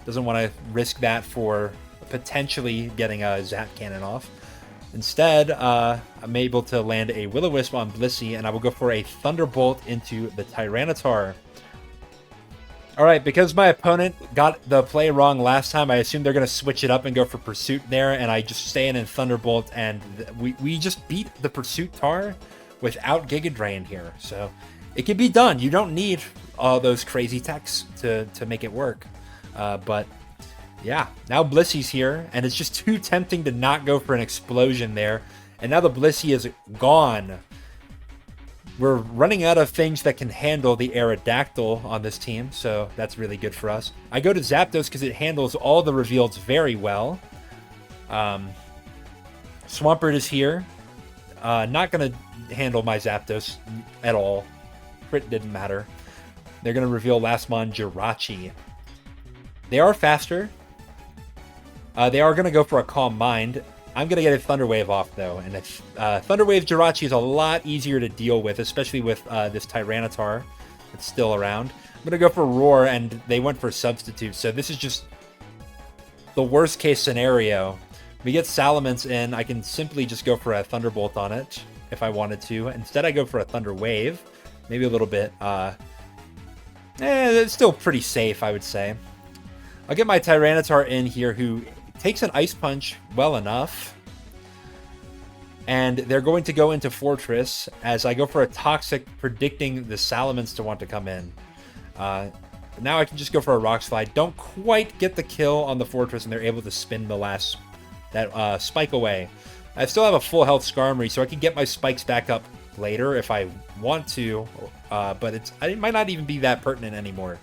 Doesn't want to risk that for potentially getting a Zap Cannon off. Instead, I'm able to land a Will-O-Wisp on Blissey, and I will go for a Thunderbolt into the Tyranitar. Alright, because my opponent got the play wrong last time, I assume they're going to switch it up and go for Pursuit there, and I just stay in Thunderbolt, and we just beat the Pursuit Tar without Giga Drain here. So it can be done. You don't need all those crazy techs to make it work. But yeah, now Blissey's here, and it's just too tempting to not go for an explosion there. And now the Blissey is gone. We're running out of things that can handle the Aerodactyl on this team, so that's really good for us. I go to Zapdos because it handles all the reveals very well. Swampert is here. Not going to handle my Zapdos at all. Crit didn't matter. They're going to reveal Lastmon Jirachi. They are faster. They are going to go for a Calm Mind. I'm going to get a Thunder Wave off, though. And if Thunder Wave Jirachi is a lot easier to deal with, especially with this Tyranitar that's still around. I'm gonna go for Roar, and they went for Substitute, so this is just the worst case scenario. We get Salamence in, I can simply just go for a Thunderbolt on it if I wanted to. Instead, I go for a Thunder Wave. Maybe a little bit, it's still pretty safe, I would say. I'll get my Tyranitar in here, who takes an Ice Punch well enough. And they're going to go into Fortress as I go for a Toxic, predicting the Salamence to want to come in. Now I can just go for a Rock Slide. Don't quite get the kill on the Fortress, and they're able to spin the last Spike away. I still have a full health Skarmory, so I can get my Spikes back up later if I want to, but it might not even be that pertinent anymore.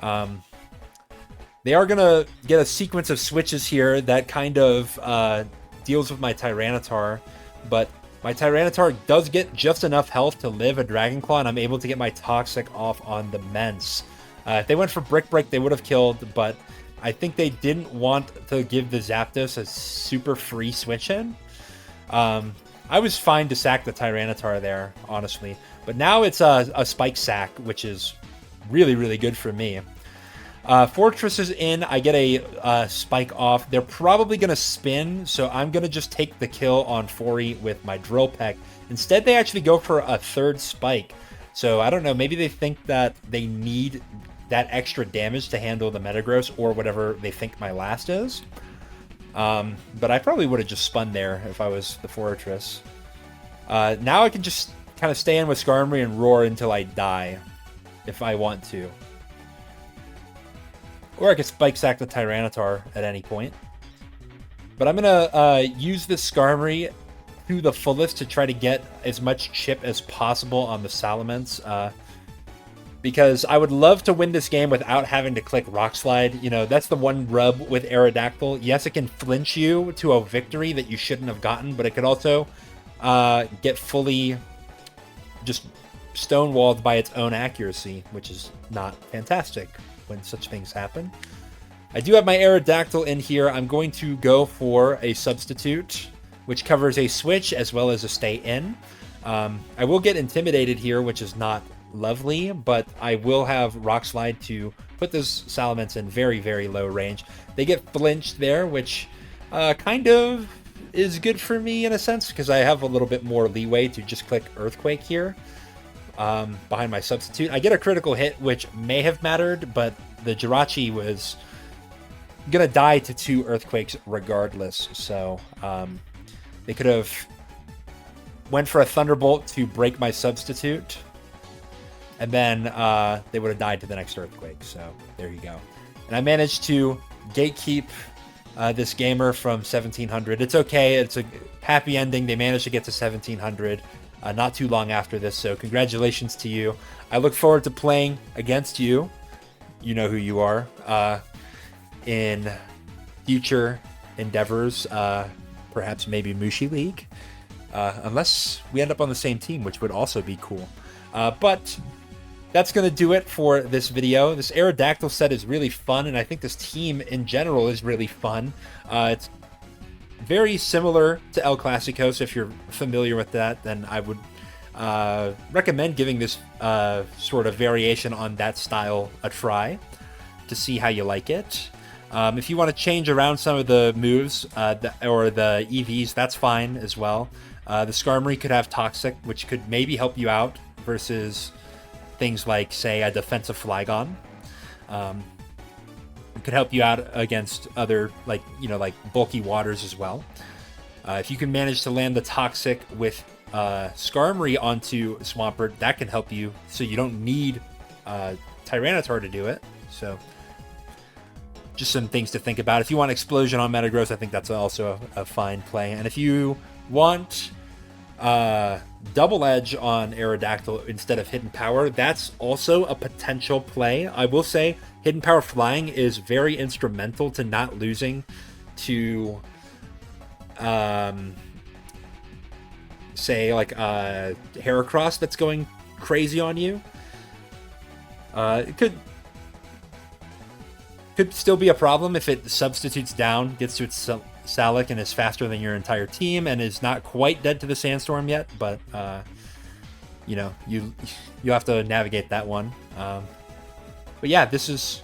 They are going to get a sequence of switches here that kind of deals with my Tyranitar, but my Tyranitar does get just enough health to live a Dragon Claw, and I'm able to get my Toxic off on the Mence. If they went for Brick Break, they would have killed, but I think they didn't want to give the Zapdos a super free switch in. I was fine to sack the Tyranitar there, honestly. But now it's a Spike sack, which is really, really good for me. Fortress is in. I get a Spike off. They're probably going to spin, so I'm going to just take the kill on Fori with my Drill Peck. Instead, they actually go for a third Spike. So I don't know. Maybe they think that they need that extra damage to handle the Metagross or whatever they think my last is. But I probably would have just spun there if I was the Fortress. Now I can just kind of stay in with Skarmory and Roar until I die, if I want to. Or I could Spike Sack the Tyranitar at any point. But I'm going to use this Skarmory to the fullest to try to get as much chip as possible on the Salamence. Because I would love to win this game without having to click Rock Slide. You know, that's the one rub with Aerodactyl. Yes, it can flinch you to a victory that you shouldn't have gotten, but it could also get fully just stonewalled by its own accuracy, which is not fantastic when such things happen. I do have my Aerodactyl in here. I'm going to go for a Substitute, which covers a switch as well as a stay in. I will get Intimidated here, which is not lovely, but I will have Rock Slide to put this Salamence in very, very low range. They get flinched there, which kind of is good for me in a sense, because I have a little bit more leeway to just click Earthquake here behind my Substitute. I get a critical hit, which may have mattered, but the Jirachi was gonna die to 2 Earthquakes regardless, so they could have went for a Thunderbolt to break my Substitute, and then they would have died to the next Earthquake, so there you go. And I managed to gatekeep this gamer from 1700. It's okay, it's a happy ending. They managed to get to 1700 not too long after this, so congratulations to you. I look forward to playing against you. You know who you are. In future endeavors, perhaps maybe Mushi League, unless we end up on the same team, which would also be cool. But that's going to do it for this video. This Aerodactyl set is really fun, and I think this team in general is really fun. It's very similar to El Clasico, so if you're familiar with that, then I would recommend giving this sort of variation on that style a try to see how you like it. If you want to change around some of the moves or the EVs, that's fine as well. The Skarmory could have Toxic, which could maybe help you out versus things like, say, a defensive Flygon. It could help you out against other, like bulky waters as well. If you can manage to land the Toxic with Skarmory onto Swampert, that can help you, so you don't need Tyranitar to do it. So just some things to think about. If you want Explosion on Metagross, I think that's also a fine play. And if you want Double Edge on Aerodactyl instead of Hidden Power, that's also a potential play. I will say Hidden Power Flying is very instrumental to not losing to say like Heracross that's going crazy on you. It could still be a problem if it substitutes down, gets to its Salic, and is faster than your entire team, and is not quite dead to the Sandstorm yet. But you have to navigate that one. But yeah, this is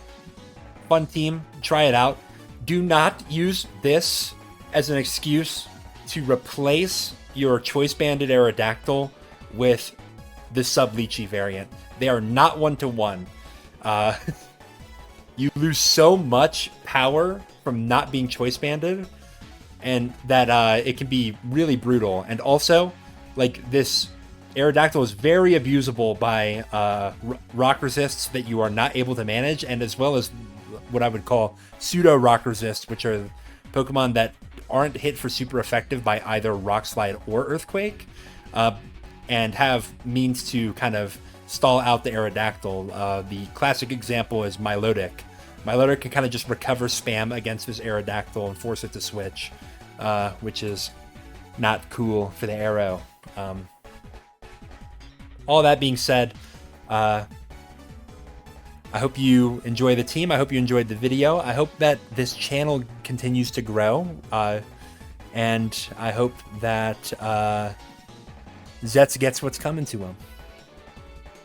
fun team. Try it out. Do not use this as an excuse to replace your choice banded Aerodactyl with the sub-lechi variant. They are not one-to-one. You lose so much power from not being choice banded, and that it can be really brutal. And also, like, this Aerodactyl is very abusable by rock resists that you are not able to manage, and as well as what I would call pseudo rock resists, which are Pokemon that aren't hit for super effective by either Rock Slide or Earthquake, and have means to kind of stall out the Aerodactyl. The classic example is Milotic. Milotic can kind of just recover spam against this Aerodactyl and force it to switch, which is not cool for the Aero. All that being said, I hope you enjoy the team. I hope you enjoyed the video. I hope that this channel continues to grow. And I hope that Zets gets what's coming to him.